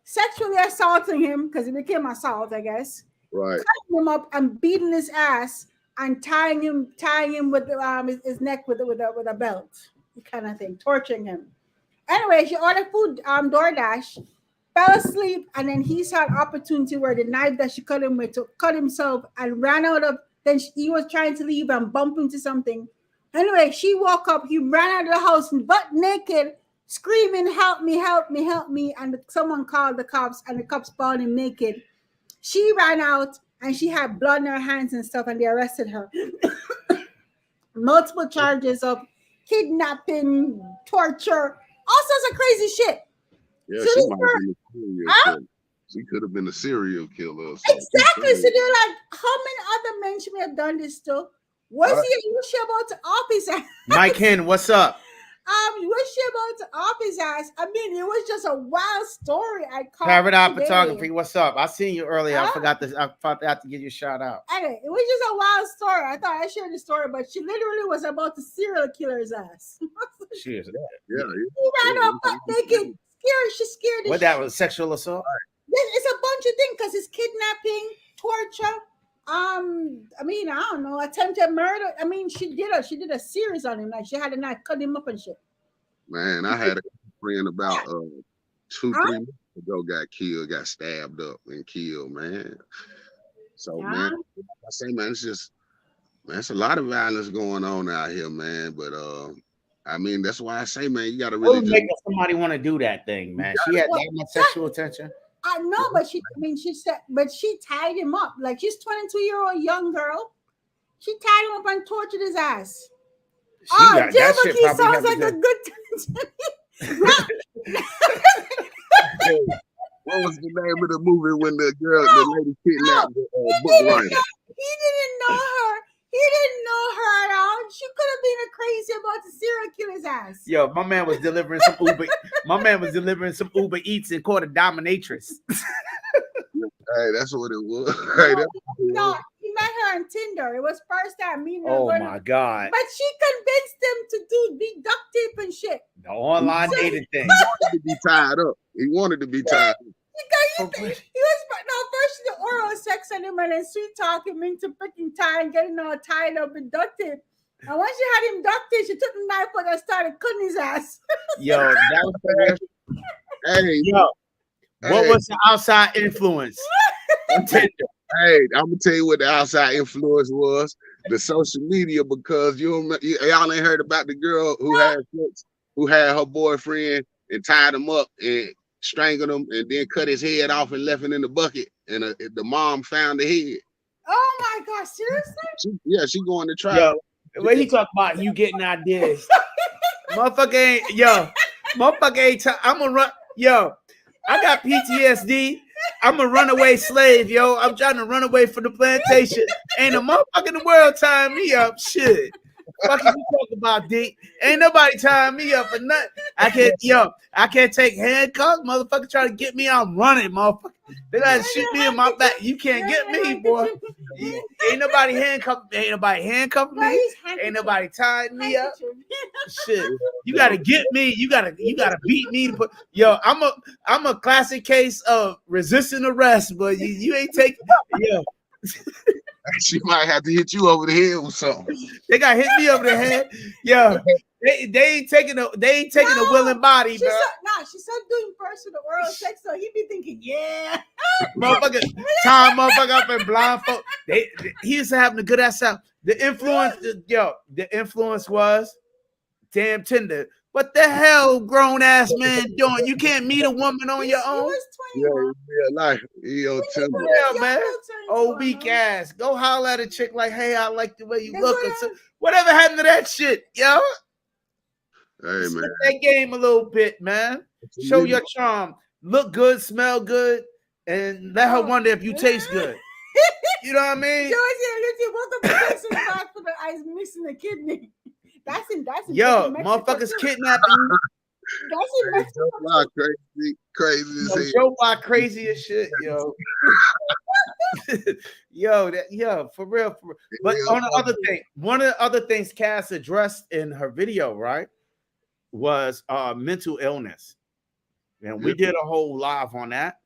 sexually assaulting him because it became assault, I guess. Right. Cutting him up and beating his ass and tying him with his neck with a belt, kind of thing, torturing him. Anyway, she ordered food DoorDash, fell asleep, and then he saw an opportunity where the knife that she cut him with to cut himself and ran out of. Then he was trying to leave and bump into something. Anyway, she woke up. He ran out of the house butt naked, screaming, "Help me, help me, help me!" And someone called the cops, and the cops found him naked. She ran out, and she had blood in her hands and stuff, and they arrested her. Multiple charges of kidnapping, torture, all sorts of crazy shit. Yeah, So she might have been a serial killer. She could have been a serial killer. Or something. Exactly. So they're like, how many other men should we have done this to? Was he about to off his ass? Mike Hen, what's up? Was she about to off his ass? I mean, it was just a wild story. I caught Paradigm Photography, what's up? I seen you earlier. I forgot to give you a shout out. Anyway, it was just a wild story. I thought I shared the story, but she literally was about to serial kill his ass. She is. Yeah. He ran up naked, scared. She scared. What that was sexual assault? It's a bunch of things because it's kidnapping, torture. I mean, I don't know, attempted murder. I mean, she did a series on him. Like she had to not cut him up and shit. Man, I had a friend about 2-3 months ago got stabbed up and killed, man. So man, I say, man, it's a lot of violence going on out here, man. But I mean, that's why I say, man, you gotta really make somebody want to do that thing, man. She had that much sexual attention. I know, but she tied him up. Like she's 22-year-old young girl. She tied him up and tortured his ass. Jabaki sounds like a good time. What was the name of the movie when the lady kidnapped the book writer? He didn't know her. He didn't know her at all. She could have been crazy about the serial killer's ass. Yo, my man was delivering some Uber. My man was delivering some Uber Eats and caught a dominatrix. Hey, that's what it was. No, he met her on Tinder. It was first time meeting her. Oh my God! But she convinced him to be duct tape and shit. The online dating thing. He wanted to be tied up. He wanted to be tied up. First the oral sex on him and then sweet talk him into freaking tying, getting all tied up and duct tape. And once she had him duct tape, she took the knife out and started cutting his ass. Yo, that was hey, yo. What was the outside influence? Hey, I'm gonna tell you what the outside influence was. The social media, because y'all ain't heard about the girl who had her boyfriend and tied him up and strangled him and then cut his head off and left it in the bucket, and the mom found the head. Oh my God, seriously? She going to trial. Yo, when he talk about you getting ideas, motherfucker ain't I'm gonna run. Yo, I got PTSD. I'm a runaway slave, yo. I'm trying to run away from the plantation. Ain't a motherfucker in the world tying me up. Shit. Fuck you talk about, D? Ain't nobody tying me up for nothing. I can't take handcuffs. Motherfucker try to get me, I'm running, motherfucker. They gotta shoot me in my back. You can't get me, boy. Ain't nobody handcuffing me. Ain't nobody tying me up. Shit. You gotta get me. You gotta beat me. Yo, I'm a classic case of resisting arrest, but you ain't taking. Yo. She might have to hit you over the head with something. They got hit me over the head. Yo, they ain't taking a willing body, bro. She's so doing personal oral sex, so he be thinking, yeah. Motherfucker, time motherfucker up and blindfold. He used to having a good ass sound. The influence was damn Tinder. What the hell, grown ass man doing? You can't meet a woman on your own. Yeah, life. Yeah, man. Oh, weak ass. Go holler at a chick like, hey, I like the way you look. Whatever happened to that shit, yo? Hey, Set man. that game a little bit, man. Show your charm. Look good, smell good, and let her wonder if you taste good. You know what I mean? Georgie, what the protection back for the eyes missing a kidney? That's in Yo, Mexico motherfuckers too. kidnapping. That's in Mexico Wow, too. crazy as Yo, hell. Joe Block crazy as shit, yo. yo, for real, for real. But on the other thing, one of the other things Cass addressed in her video, right, was mental illness. And we did a whole live on that.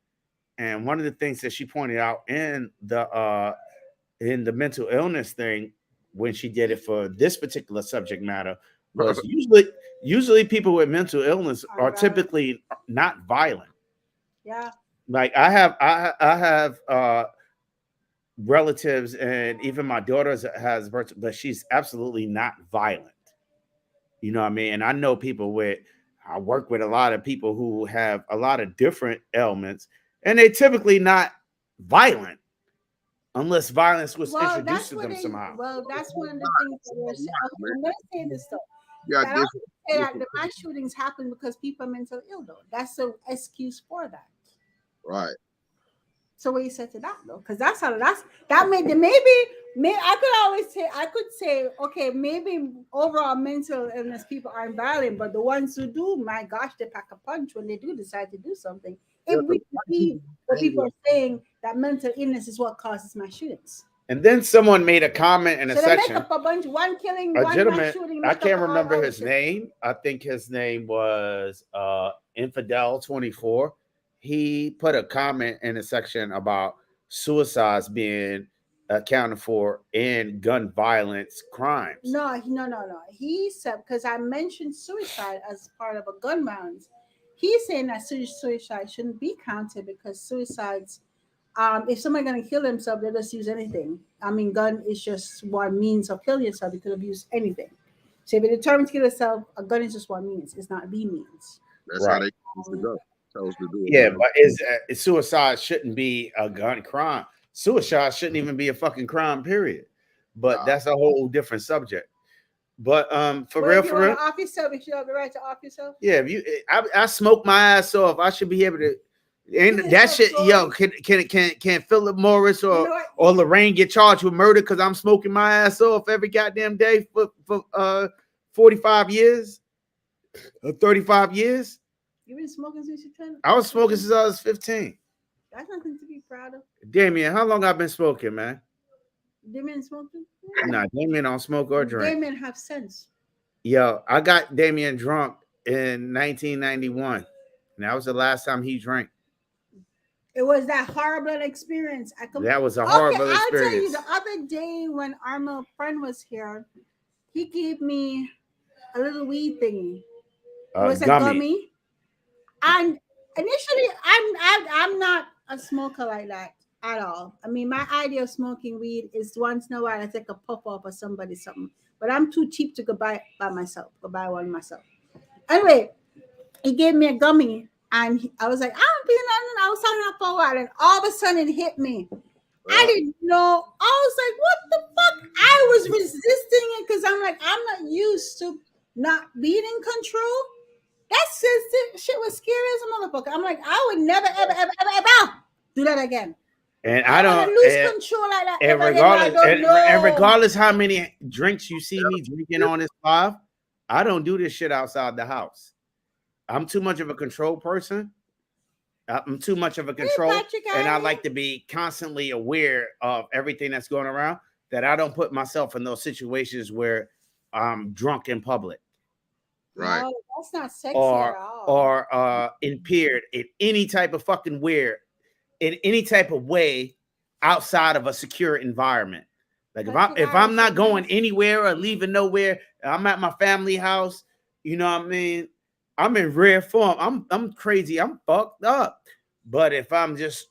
And one of the things that she pointed out in the mental illness thing when she did it for this particular subject matter was usually people with mental illness are typically not violent. Yeah. Like I have relatives, and even my daughter has, but she's absolutely not violent. You know what I mean? And I know people I work with a lot of people who have a lot of different ailments, and they typically not violent unless violence was introduced to them somehow. Well, that's one of the things that we're saying. Okay, I'm gonna say this though. Yeah, That I would say that the mass shootings happen because people are mentally ill though. That's the excuse for that. right. So what you said to that though, because that made the maybe I could say okay, maybe overall mental illness people aren't violent, but the ones who do, my gosh, they pack a punch when they do decide to do something. If we believe what people are saying that mental illness is what causes mass shootings. And then someone made a comment in a So they section. make up a bunch, one killing, A one gentleman, mass shooting. I can't remember his name. I think his name was Infidel24. He put a comment in a section about suicides being accounted for in gun violence crimes. No. He said, because I mentioned suicide as part of a gun violence. He's saying that suicide shouldn't be counted because suicides, if somebody's gonna kill themselves, they just use anything. I mean, gun is just one means of killing yourself. You could have used anything. So if you're determined to kill yourself, a gun is just one means. It's not the means. That's how they supposed to do it. Yeah, but suicide shouldn't be a gun crime. Suicide shouldn't even be a fucking crime, period. But that's a whole different subject. But for real, off yourself, if you have the right to off yourself. Yeah, if I smoke my ass off, I should be able to. And that shit, yo, can Philip Morris or Lorraine get charged with murder because I'm smoking my ass off every goddamn day for 45 years or 35 years? You've been smoking since you're 10? I was smoking since I was 15. That's nothing to be proud of. Damien, how long I've been smoking, man? Damien smoking? Nah, Damien don't smoke or drink. Damien have sense. Yo, I got Damien drunk in 1991. And that was the last time he drank. It was that horrible experience. That was a horrible experience. I'll tell you, the other day when Arnold's friend was here, he gave me a little weed thingy. It was a gummy. And initially, I'm not a smoker like that at all. I mean, my idea of smoking weed is once in a while I take a puff off or something. But I'm too cheap to go buy one myself. Anyway, he gave me a gummy. And I was like, I don't feel nothing. I was talking up for a while, and all of a sudden it hit me. I didn't know. I was like, what the fuck? I was resisting it because I'm like, I'm not used to not being in control. That shit was scary as a motherfucker. I'm like, I would never, ever do that again. And I don't lose control like that. And regardless how many drinks you see me drinking on this live, I don't do this shit outside the house. I'm too much of a control person. I'm too much of a control, and I like to be constantly aware of everything that's going around, that I don't put myself in those situations where I'm drunk in public. Right. No, that's not sexy at all. Or impaired in any type of fucking in any type of way outside of a secure environment. Like if I'm not going anywhere or leaving nowhere, I'm at my family house, you know what I mean? I'm in rare form. I'm crazy. I'm fucked up. But if I'm just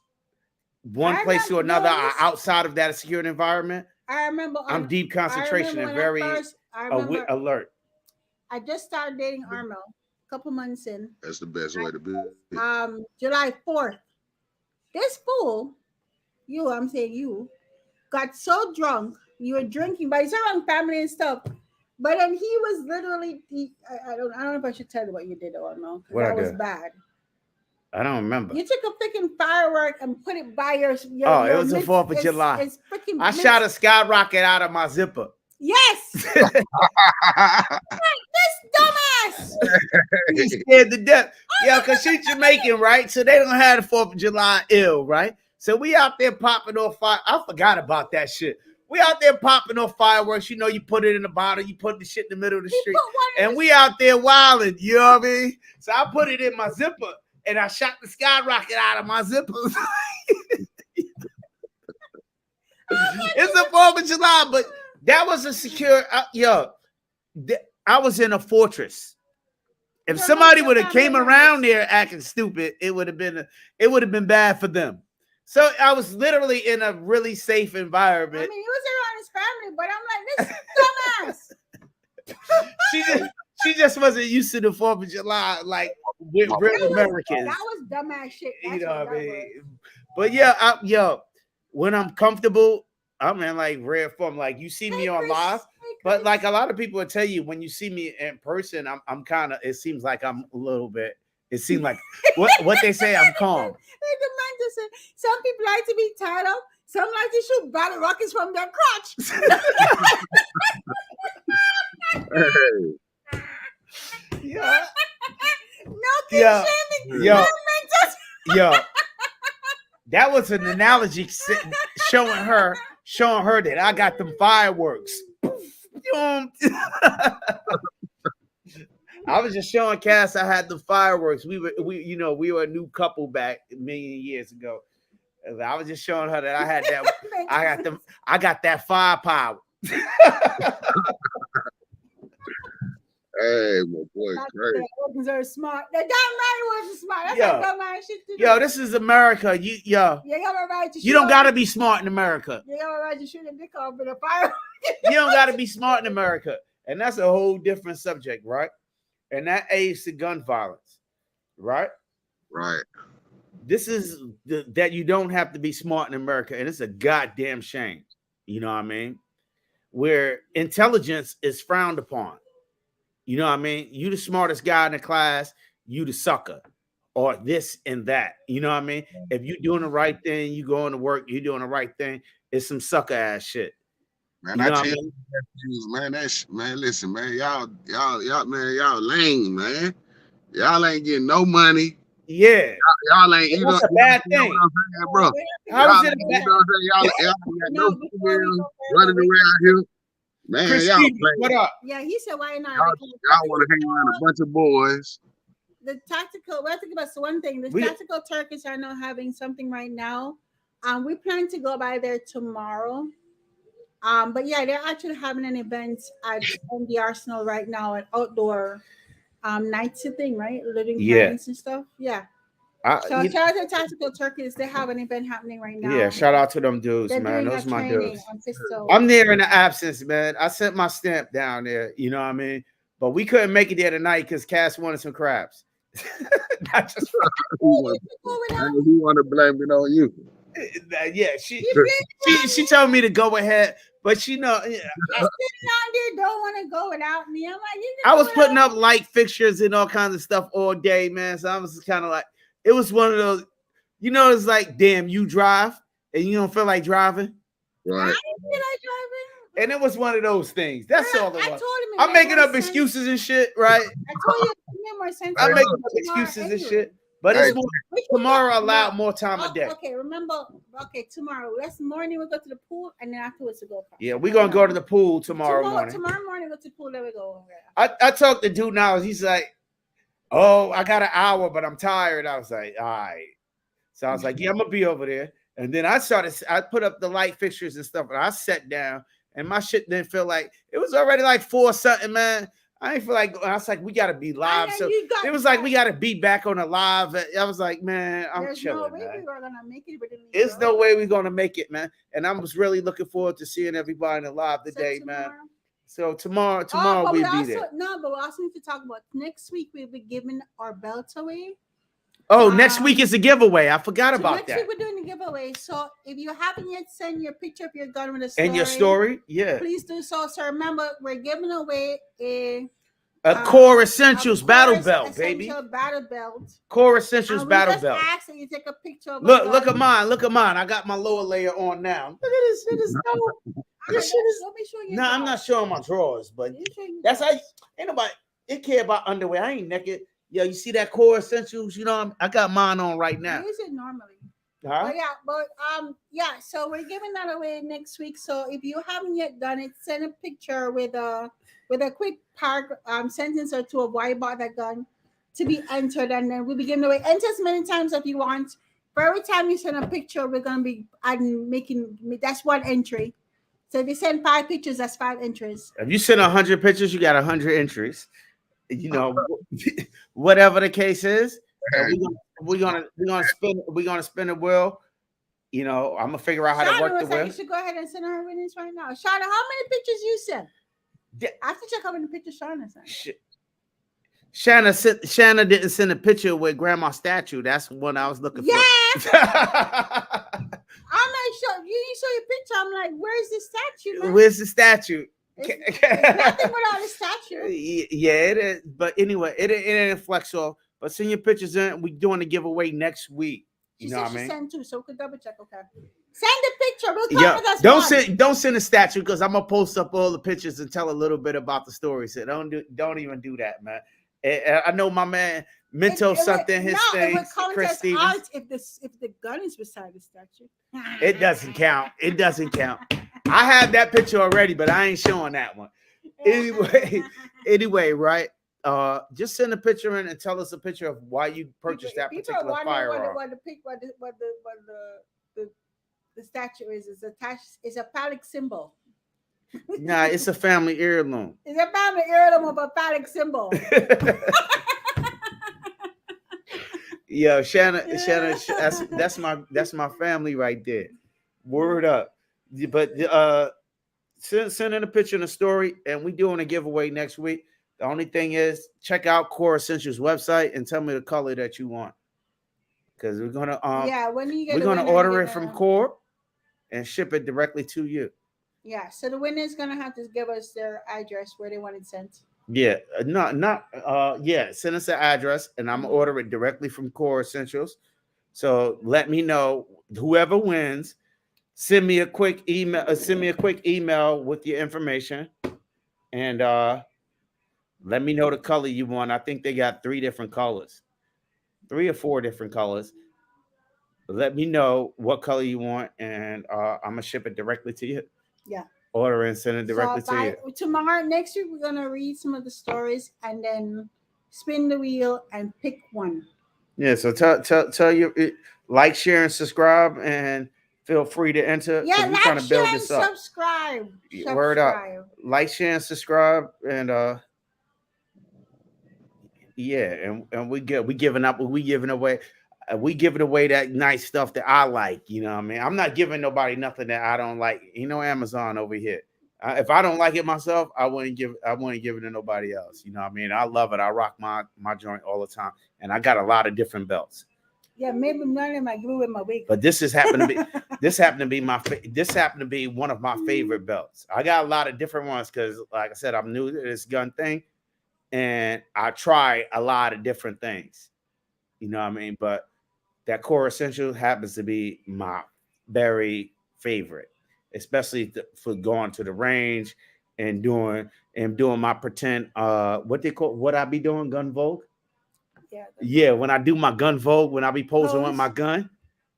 one place to another outside of that secure environment, I'm deep concentration and very alert. I just started dating Armo a couple months in. That's the best way to be. July 4th. This fool, you, got so drunk. You were drinking, but he's around family and stuff. But then he was literally. I don't know if I should tell you what you did or no, because What I that was did? bad. I don't remember. You took a freaking firework and put it by your Oh, it was the 4th of July. It's freaking. I shot a skyrocket out of my zipper. Yes. This dumbass. He's scared to death. Yeah, because she's Jamaican, right? So they don't have the 4th of July ill, right? So we out there popping off fire. I forgot about that shit. We out there popping off fireworks. You know, you put it in a bottle, you put the shit in the middle of the street. And we out there wilding, you know what I mean? So I put it in my zipper and I shot the skyrocket out of my zipper. It's the 4th of July, but that was a secure, I was in a fortress. If somebody would have came around there acting stupid, it would have been bad for them. So I was literally in a really safe environment. I mean, he was around his family, but I'm like, this dumbass. She just wasn't used to the 4th of July, like with real Americans. That was dumbass shit. That's You know what what I mean? was. But yeah, when I'm comfortable, I'm in like rare form. Like you see me on live, but like a lot of people will tell you when you see me in person, I'm kind of. It seems like I'm a little bit. It seems like what they say. I'm calm. Like the man just said, some people like to be tied up. Some like to shoot bottle rockets from their crotch. Yeah. No kidding. Yo. That was an analogy showing her that I got them fireworks. I was just showing Cass I had the fireworks. We were a new couple back a million years ago. I was just showing her that I had that. I got that firepower. Hey, my boy, crazy. Organs are smart. The damn right wasn't smart. That's like dumb ass shit to do. Yo, this is America. You don't gotta be smart in America. You got a right to shoot a dick off with a fire. You don't gotta be smart in America, and that's a whole different subject, right? And that aids to gun violence, right? Right. This is that you don't have to be smart in America, and it's a goddamn shame. You know what I mean? Where intelligence is frowned upon. You know what I mean? You the smartest guy in the class, you the sucker, or this and that. You know what I mean? If you doing the right thing, you going to work, you doing the right thing. It's some sucker ass shit. Man, you I know tell you, man, listen, man, y'all, man, y'all lame, man. Y'all ain't getting no money. Yeah, y'all ain't. You That's know, a bad you know thing, what I'm saying, bro. How is it a bad? Y'all got no females running around here. Man, Chris y'all Stevens, play. What up? Yeah, he said, why not? Y'all want to hang around a bunch of boys. The tactical, well, I think about one thing. The tactical Turkish are now having something right now. We plan to go by there tomorrow. But yeah, they're actually having an event at the Arsenal right now, an outdoor nights thing, right? Living cannons and stuff. Yeah. So shout out to Tactical Turkeys. They have an event happening right now. Yeah, shout out to them dudes, They're man. doing Those a my training dudes. on pistol. I'm there in the absence, man. I sent my stamp down there, you know what I mean? But we couldn't make it there tonight because Cass wanted some crabs. Not just He want to blame it on you. Yeah, she told me to go ahead, but you know, sitting out there don't want to go without me. I'm like, I was putting up light fixtures and all kinds of stuff all day, man. So I was kind of like, it was one of those, you know, it's like, damn, you drive and you don't feel like driving. Right. I didn't feel like driving. And it was one of those things. That's all it was. I told him I'm making up excuses and shit, right? I told you it made more sense. I'm making up excuses and shit. But it's more, tomorrow allowed more time a day. Okay, remember, tomorrow. Let's morning we'll go to the pool and then afterwards we'll go. Yeah, we're gonna go to the pool tomorrow morning. Tomorrow morning we'll go to the pool, then we go over there. I talked to dude now, he's like, oh, I got an hour, but I'm tired. I was like, all right. So I was like, yeah, I'm gonna be over there. And then I put up the light fixtures and stuff, and I sat down, and my shit didn't feel like it was already like 4 something, man. I didn't feel like I was like, we gotta be live. So it was like we gotta be back on the live. I was like, man, I'm chilling. There's no way we were gonna make it. There's no way we're gonna make it, man. And I was really looking forward to seeing everybody in the live today, man. So tomorrow we'll be there. No, but we also need to talk about next week. We'll be giving our belt away. Oh, next week is a giveaway. I forgot So about next that. week we're doing a giveaway. So if you haven't yet sent your picture of your gun with a story, And your story, yeah, please do so. So remember, we're giving away a Core Essentials battle belt, baby. Battle belt. Core Essentials And battle just belt. ask that you take a picture of Look at mine. Look at mine. I got my lower layer on now. Look at this. It is this shit is. Let me show you. No, I'm not showing my drawers, but that's how. Ain't nobody. They care about underwear. I ain't naked. Yo, you see that Core Essentials? You know, I got mine on right now. I use it normally. Huh? Yeah. So we're giving that away next week. So if you haven't yet done it, send a picture with a quick sentence or two of why you bought that gun to be entered, and then we'll be giving away. Enter as many times as you want. For every time you send a picture, we're gonna be making that's one entry. So if you send 5 pictures, that's 5 entries. If you send 100 pictures, you got 100 entries. You know, whatever the case is, we're gonna spin a wheel. You know, I'm gonna figure out how to work the wheel. You should go ahead and send her winnings right now. Shauna, how many pictures you sent? Yeah. I have to check how many pictures Shauna sent. Shanna didn't send a picture with Grandma's statue. That's what I was looking for. I'm not sure. You didn't show your picture. I'm like, where's the statue? Man? Where's the statue? It's nothing without a statue. Yeah, it is. But anyway, it ain't flex off. But send your pictures in. We're doing a giveaway next week. You know what I mean? Send 2, so we could double check. Okay. Send the picture. We'll come with us. Don't send a statue because I'm gonna post up all the pictures and tell a little bit about the story. So don't even do that, man. I know my man Minto sent in his thing. Chris Stevens. If the gun is beside the statue, it doesn't count. It doesn't count. I have that picture already, but I ain't showing that one. Anyway, right? Just send a picture in and tell us a picture of why you purchased that particular firearm. What the statue is attached. It's a phallic symbol. Nah, it's a family heirloom. It's a family heirloom of a phallic symbol. Yo, Shanna, that's my family right there. Word up. But send in a picture and a story, and we doing a giveaway next week. The only thing is, check out Core Essentials website and tell me the color that you want, because we're gonna order it from Core and ship it directly to you. Yeah, so the winner is gonna have to give us their address where they want it sent. Yeah, send us the address, and I'm gonna order it directly from Core Essentials. So let me know whoever wins. Send me a quick email with your information, and let me know the color you want. I think they got 3 different colors, 3 or 4 different colors. Let me know what color you want, and I'm gonna ship it directly to you. Yeah. Order and send it directly to you. Tomorrow, next week, we're gonna read some of the stories and then spin the wheel and pick one. Yeah. So tell you, like, share, and subscribe, and feel free to enter. Yeah, we're trying to build this up. Subscribe. Word up. Like, share, and subscribe, and and we giving away that nice stuff that I like. You know what I mean? I'm not giving nobody nothing that I don't like. Amazon over here. If I don't like it myself, I wouldn't give it to nobody else. You know what I mean? I love it. I rock my joint all the time, and I got a lot of different belts. Yeah, maybe none of them I grew with my wig. But this happened to be one of my favorite belts. I got a lot of different ones because, like I said, I'm new to this gun thing, and I try a lot of different things. You know what I mean? But that Core Essential happens to be my very favorite, especially for going to the range and doing my pretend what I be doing, gun vogue. Yeah, when I do my gun vogue, when I be posing with my gun,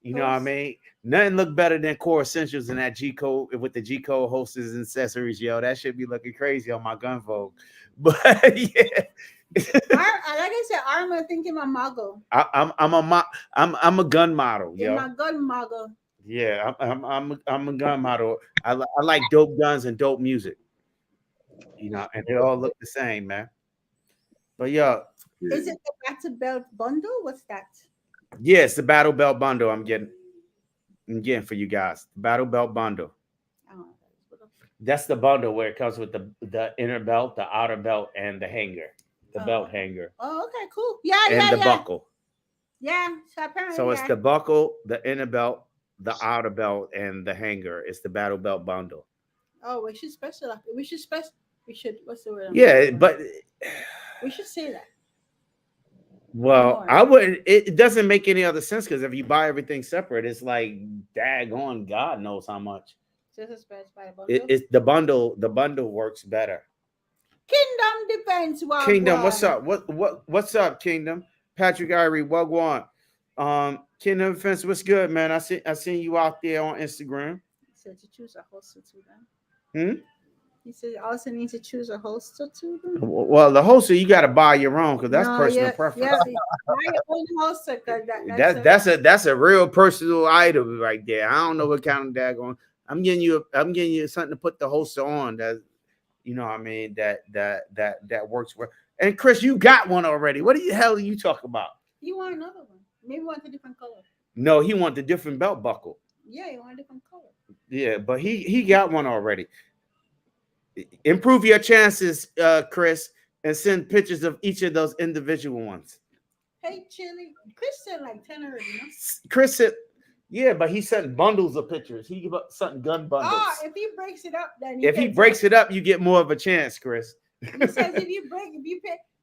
you know what I mean? Nothing look better than Core Essentials and that G code with the G code holsters and accessories. Yo, that should be looking crazy on my gun vogue. But yeah. Like I said, I'm thinking my model. I'm a gun model. You're my gun model. Yeah, I'm a gun model. I like dope guns and dope music. And they all look the same, man. But yeah. Is it the battle belt bundle? What's that? Yeah, it's the battle belt bundle I'm getting for you guys. The battle belt bundle. Oh. That's the bundle where it comes with the inner belt, the outer belt, and the hanger. The belt hanger. Oh, okay, cool. Yeah, and the buckle. Yeah. So apparently, So it's yeah. the buckle, the inner belt, the outer belt, and the hanger. It's the battle belt bundle. Oh, we should special. We should special. We should. What's the word I'm looking Yeah, for? but We should say that well, more. I wouldn't. It doesn't make any other sense because if you buy everything separate, it's like daggone God knows how much. Just a special It, bundle. it's the bundle. The bundle works better. Kingdom Defense Kingdom, what's Wagwan. up? What's up, Kingdom? Patrick Irie, Wagwan. Kingdom Defense, what's good, man? I seen you out there on Instagram. He said to choose a holster too. Then Hmm? he said you also need to choose a holster too. Then Well, the holster you got to buy your own because that's no, personal yeah, preference. yeah. Buy your own holster because that's That's a real personal item right there. I don't know what kind of daggone. I'm getting you something to put the holster on that you know what I mean that works well. And Chris, you got one already. What the hell are you talking about? You want another one? Maybe want a different color. No, he want the different belt buckle. Yeah, you want a different color. Yeah, but he got one already. Improve your chances, Chris, and send pictures of each of those individual ones. Hey, Chili. Chris said like 10 already, no? Chris said, yeah, but he sent bundles of pictures. He sent gun bundles. Oh, if he breaks it up, then If he breaks it up, you get more of a chance, Chris. He says if you pick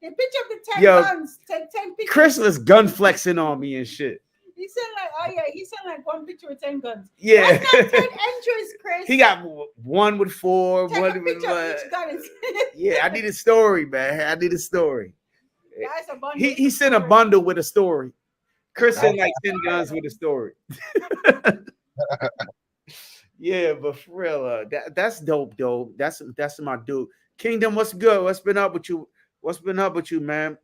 the picture of the 10 Yo, guns, take 10 pictures. Chris was gun flexing on me and shit. He said like, oh yeah, he said like one picture with 10 guns. Yeah. That's not 10 entries, Chris. He got one with 4, Take one a with picture of each gun. yeah, I need a story, man. I need a story. That's a bundle. He sent a bundle with a story. Chris sent like 10 guns with a story. Yeah, but for real, that's dope, though. That's my dude. Kingdom, what's good? What's been up with you? What's been up with you, man?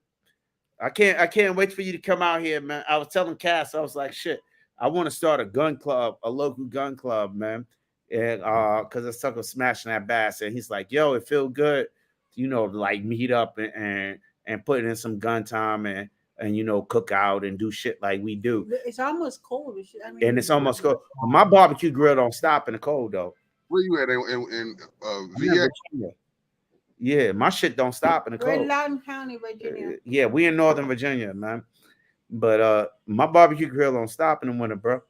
I can't wait for you to come out here, man. I was telling Cass, I was like, shit, I want to start a gun club, a local gun club, man. And because I suck of smashing that bass. And he's like, yo, it feel good, you know, to like meet up and put in some gun time and you know, cook out and do shit like we do. It's almost cold. I mean, And it's almost cold. My barbecue grill don't stop in the cold though. Where you at in VA? Virginia. Yeah, my shit don't stop in the we're in cold. Loudoun County, Virginia. Yeah, we in Northern Virginia, man. But my barbecue grill don't stop in the winter, bro.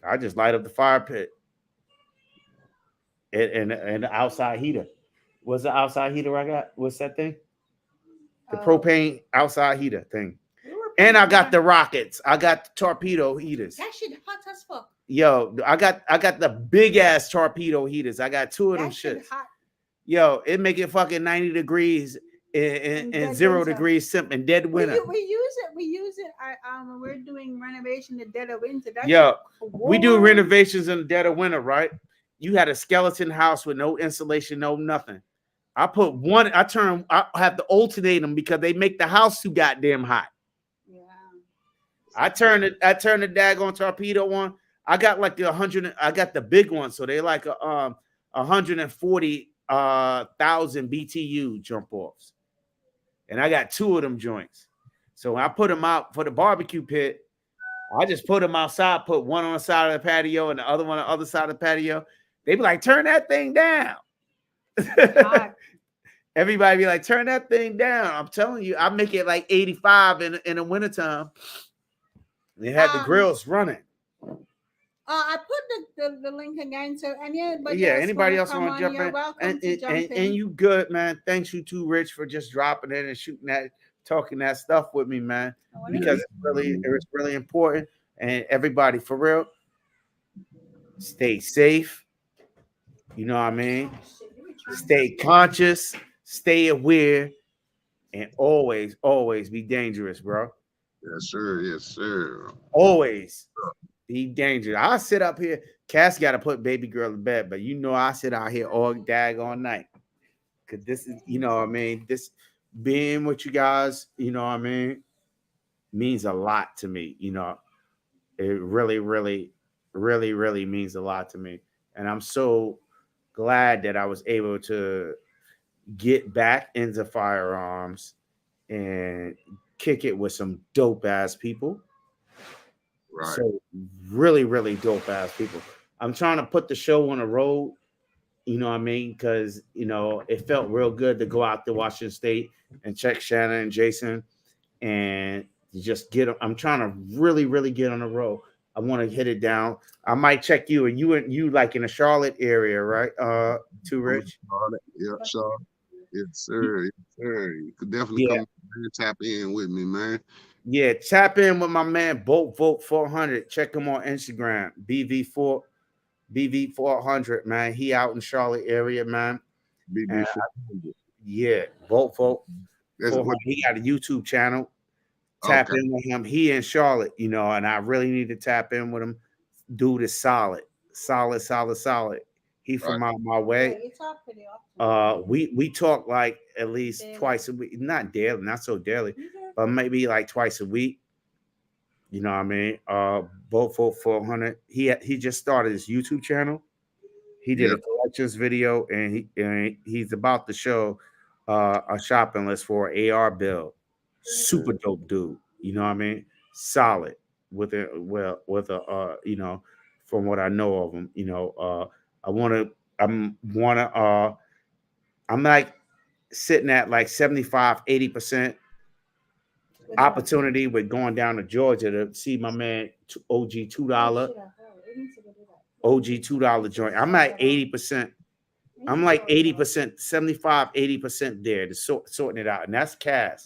I just light up the fire pit and the outside heater. What's the outside heater I got? What's that thing? The propane outside heater thing. And I got the rockets. I got the torpedo heaters. That shit hot as fuck. Yo, I got the big ass torpedo heaters. I got 2 of them shits. Hot. Yo, it make it fucking 90 degrees and 0 winter. degrees in dead winter. We use it. When we're doing renovation in the dead of winter. Yo, we do renovations in the dead of winter, right? You had a skeleton house with no insulation, no nothing. I put one. I have to alternate them because they make the house too goddamn hot. Yeah. I turn the daggone torpedo on. I got like the 100. I got the big one, so they like 140,000 BTU jump offs, and I got 2 of them joints. So when I put them out for the barbecue pit, I just put them outside. Put one on the side of the patio and the other one on the other side of the patio. They be like, turn that thing down. Everybody be like, turn that thing down. I'm telling you, I make it like 85 in the wintertime. They had the grills running. I put the link again. So anybody else want to jump in? Welcome to jump in. And you good, man. Thanks you too, Rich, for just dropping in and shooting that, talking that stuff with me, man. Because it's really important. And everybody, for real, stay safe. You know what I mean? Stay conscious, stay aware, and always be dangerous, bro. Yes, sir. Yes, sir. Always be dangerous. I sit up here. Cass got to put baby girl to bed, but you know I sit out here all daggone night. Because this is, you know what I mean? This being with you guys, you know what I mean, means a lot to me. You know, it really means a lot to me. And I'm so glad that I was able to get back into firearms and kick it with some dope ass people. Right. So really dope ass people. I'm trying to put the show on the road, you know what I mean? Because, you know, it felt real good to go out to Washington State and check Shannon and Jason and just get. I'm trying to really, really get on the road. I want to hit it down. I might check you, and you like in the Charlotte area, right? Too I'm in Rich. Charlotte. Yep, Charlotte. Yes, sir. Yes, sir. You could definitely Yeah, come and tap in with me, man. yeah. Tap in with my man Bolt Vote 400. Check him on Instagram. BV400, man. He out in Charlotte area, man. BB And 400. yeah, Bolt Vote That's what. 400. He got a YouTube channel. Tap Okay. in with him. He in Charlotte, and I really need to tap in with him. Dude is solid, solid, solid, solid. He Right. from out my Yeah, way. you talk pretty often. We talk like at least Daily. twice a week, not daily, not so daily, Okay. but maybe like twice a week. You know what I mean? Both for 400. He just started his YouTube channel. He did Yeah. a collections video, and he's about to show a shopping list for an AR bill. Super dope dude. You know what I mean? Solid with it. Well, with a from what I know of him, I want to. I'm like sitting at like 75, 80% Which one? opportunity with going down to Georgia to see my man OG $2. Shit, I heard. We need to go do that. OG $2 joint. I'm at 80%. We I'm need to like go do that. 80%, 75, 80% there to sorting it out. And that's cash.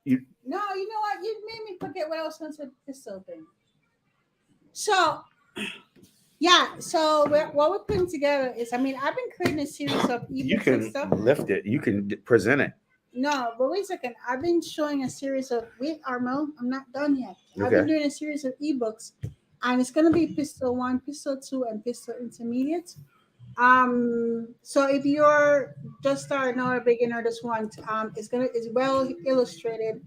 You No, you know what? You made me forget what I was going to say with this whole thing. So, yeah. So what we're putting together is, I've been creating a series of you ebooks and can stuff. lift it. You can present it. No, but wait a second. I've been showing a series of. Wait, Armo, I'm not done yet. I've Okay. been doing a series of ebooks, and it's going to be Pistol 1, Pistol 2, and Pistol Intermediate. So if you're just starting out, a beginner, just want, it's well illustrated,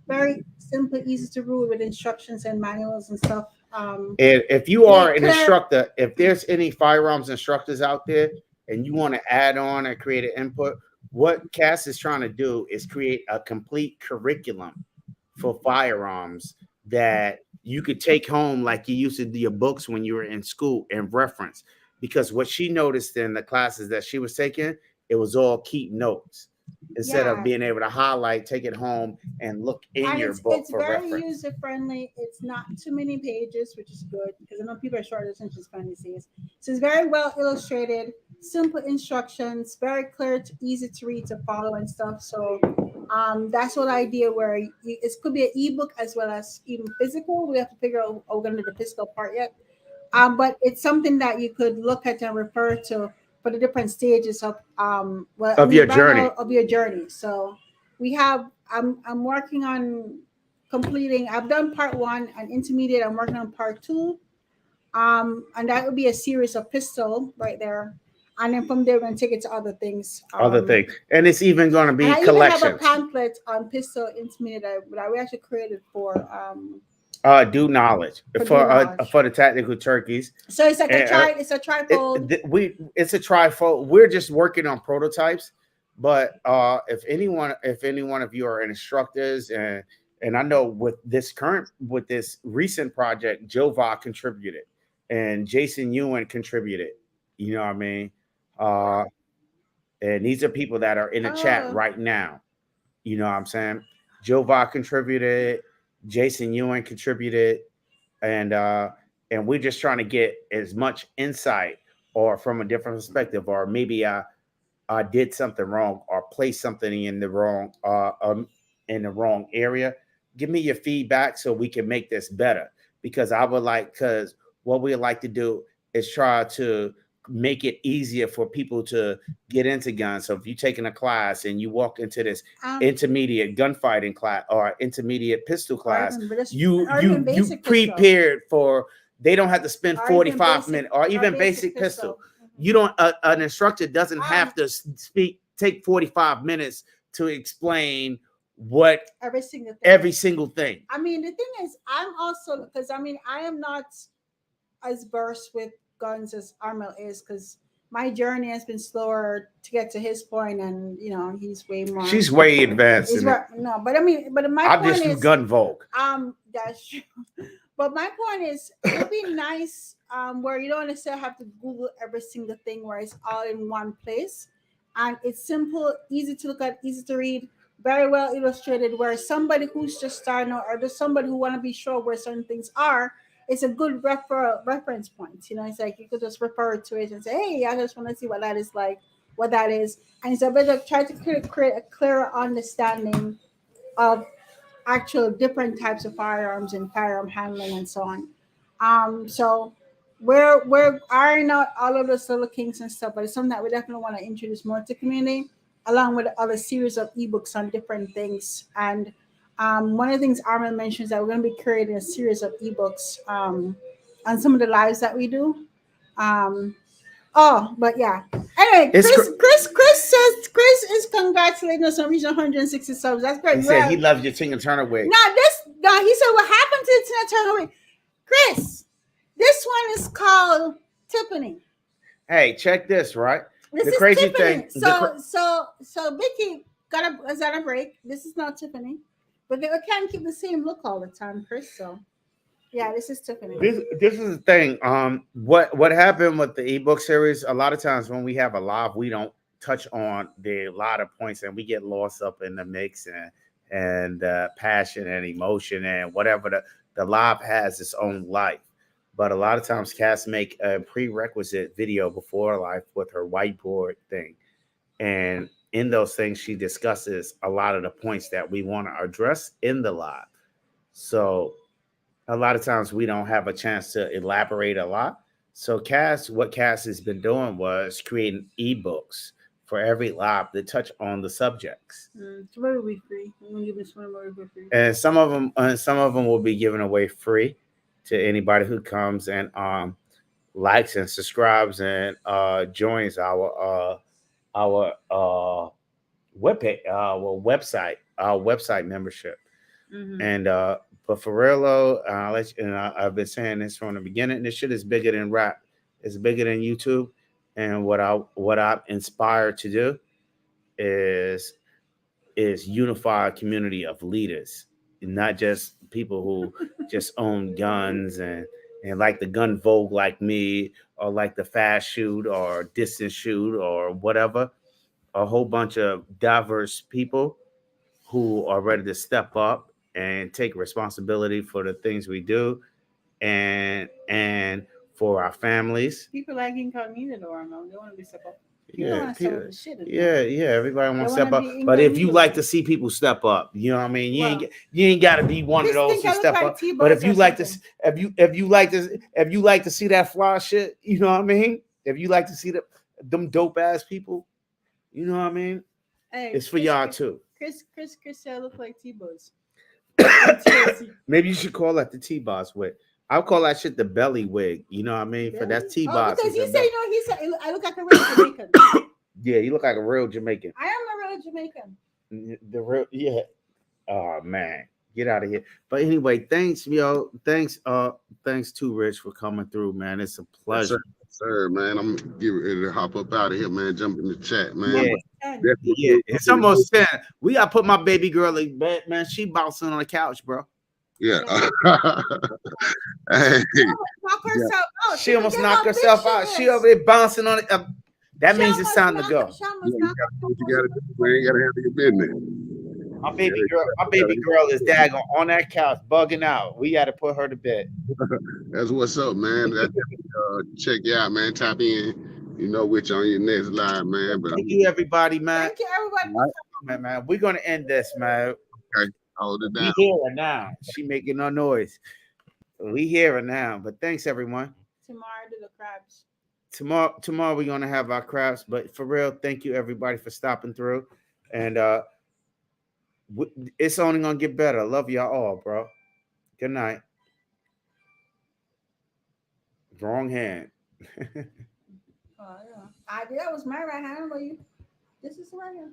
very simple, easy to read with instructions and manuals and stuff. And if you are an clear- instructor, if there's any firearms instructors out there and you want to add on and create an input, what Cass is trying to do is create a complete curriculum for firearms that you could take home like you used to do your books when you were in school and reference. Because what she noticed in the classes that she was taking, it was all keep notes instead of Yeah. being able to highlight, take it home, and look in And your book it's for very reference. user friendly. It's not too many pages, which is good because I know people are short attention span these days. So it's very well illustrated, simple instructions, very clear, easy to read, to follow, and stuff. So that's what idea where it could be an ebook as well as even physical. We have to figure out we're going to do the physical part yet. But it's something that you could look at and refer to for the different stages of Your journey. of your journey. So we have I'm working on completing. I've done part 1 and intermediate. I'm working on part 2. And that would be a series of pistol right there. And then from there we're gonna take it to other things. Other thing, and it's even going to be And I even have a collections. pamphlet on pistol intermediate that we actually created for Do knowledge For for due knowledge. for the tactical turkeys. so it's like And, it's a trifold. It's a trifold. We're just working on prototypes, but if any one of you are instructors, and I know with this recent project, Jova contributed and Jason Ewan contributed. You know what I mean? And these are people that are in the chat right now. You know what I'm saying? Jova contributed, Jason Ewan contributed, and we're just trying to get as much insight or from a different perspective, or maybe I did something wrong or placed something in the wrong area. Give me your feedback so we can make this better. Because what we like to do is try to make it easier for people to get into guns. So if you're taking a class and you walk into this intermediate gunfighting class or intermediate pistol class, you prepared for. They don't have to spend 45 minutes or even basic pistol. You don't. An instructor doesn't have to take 45 minutes to explain what every single thing. I mean, the thing is, I'm also because I am not as versed with guns as Armel is because my journey has been slower to get to his point, and he's way more. She's way advanced. No, but my I point just do is gun vogue. That's true. But my point is, it would be nice where you don't necessarily have to Google every single thing, where it's all in one place, and it's simple, easy to look at, easy to read. very well illustrated, where somebody who's just starting out or just somebody who want to be sure where certain things are, it's a good reference point. It's like you could just refer to it and say, hey, I just want to see what that is like, what that is. And it's a bit of try to create a clearer understanding of actual different types of firearms and firearm handling and so on. So we're ironing out all of those little kinks and stuff, but it's something that we definitely want to introduce more to the community, along with other series of ebooks on different things. And one of the things Armin mentioned is that we're going to be creating a series of ebooks on some of the lives that we do. Um, Oh, but yeah. Anyway, It's Chris is congratulating us on reaching 160 subs. That's great. he said he loves your Tina Turner wig. No, he said what happened to the Tina Turner wig? Chris, this one is called Tiffany. Hey, check this, right? This The is crazy Tiffany. thing. So Vicky is on a break. This is not Tiffany, but they can't keep the same look all the time, Chris. So yeah, this is Tiffany. This is the thing. What happened with the ebook series? A lot of times when we have a live, we don't touch on the lot of points, and we get lost up in the mix and passion and emotion and whatever the live has its own life. But a lot of times, Cass make a prerequisite video before life with her whiteboard thing, and in those things, she discusses a lot of the points that we want to address in the live. So a lot of times we don't have a chance to elaborate a lot. So what Cass has been doing was creating ebooks for every lab that touch on the subjects. It's very week free. I'm gonna give this one very free. And some of them will be given away free to anybody who comes and likes and subscribes and joins our website membership. Mm-hmm. And but for real though, I've been saying this from the beginning. This shit is bigger than rap. It's bigger than YouTube. And what I'm inspired to do is unify a community of leaders, not just people who just own guns and like the gun vogue like me, or like the fast shoot or distance shoot or whatever. A whole bunch of diverse people who are ready to step up and take responsibility for the things we do and for our families. People like incognito or no, they want to be step up. Yeah, Yeah, everybody wants to wanna step up. be But if you incognito. like to see people step up, you know what I mean. Well, You ain't got to be one of Chris those think who I look step like up. T-Buzz But if or you like to, something. if you like to see that fly shit, you know what I mean. If you like to see them dope ass people, you know what I mean. Hey, It's for y'all too. Chris said I look like T-Buzz. Maybe you should call that the T-Boss wig. I'll call that shit the belly wig. You know what I mean? For that's Oh, T-Boss. because he said, he said I look like a real Jamaican. Yeah, you look like a real Jamaican. I am a real Jamaican. The real, yeah. Oh man, get out of here. But anyway, thanks, yo. Thanks to Rich for coming through, man. It's a Yes, pleasure. sir, man. I'm getting ready to hop up out of here, man. Jump in the chat, man. Yeah, Definitely yeah. It's almost 10. We gotta put my baby girl in bed, man. She bouncing on the couch, bro. Yeah. Hey, Knock herself out. She almost knocked herself out. She over there bouncing on it. That means it's time to go. you gotta do what you gotta do, man. You gotta handle your business. My baby girl is daggone on that couch, bugging out. We got to put her to bed. That's what's up, man. Check you out, man. Tap in, with you on your next live, man. But Thank you, everybody, man. Thank you, everybody. Man, we're gonna end this, man. okay, hold it We down. hear her now. She making no noise. We hear her now. But thanks, everyone. Tomorrow do the crabs. Tomorrow we're gonna have our crafts. But for real, thank you everybody for stopping through. And it's only gonna get better. Love y'all all, bro. Good night. Wrong hand. Oh yeah. That was my right hand. But this is the right hand.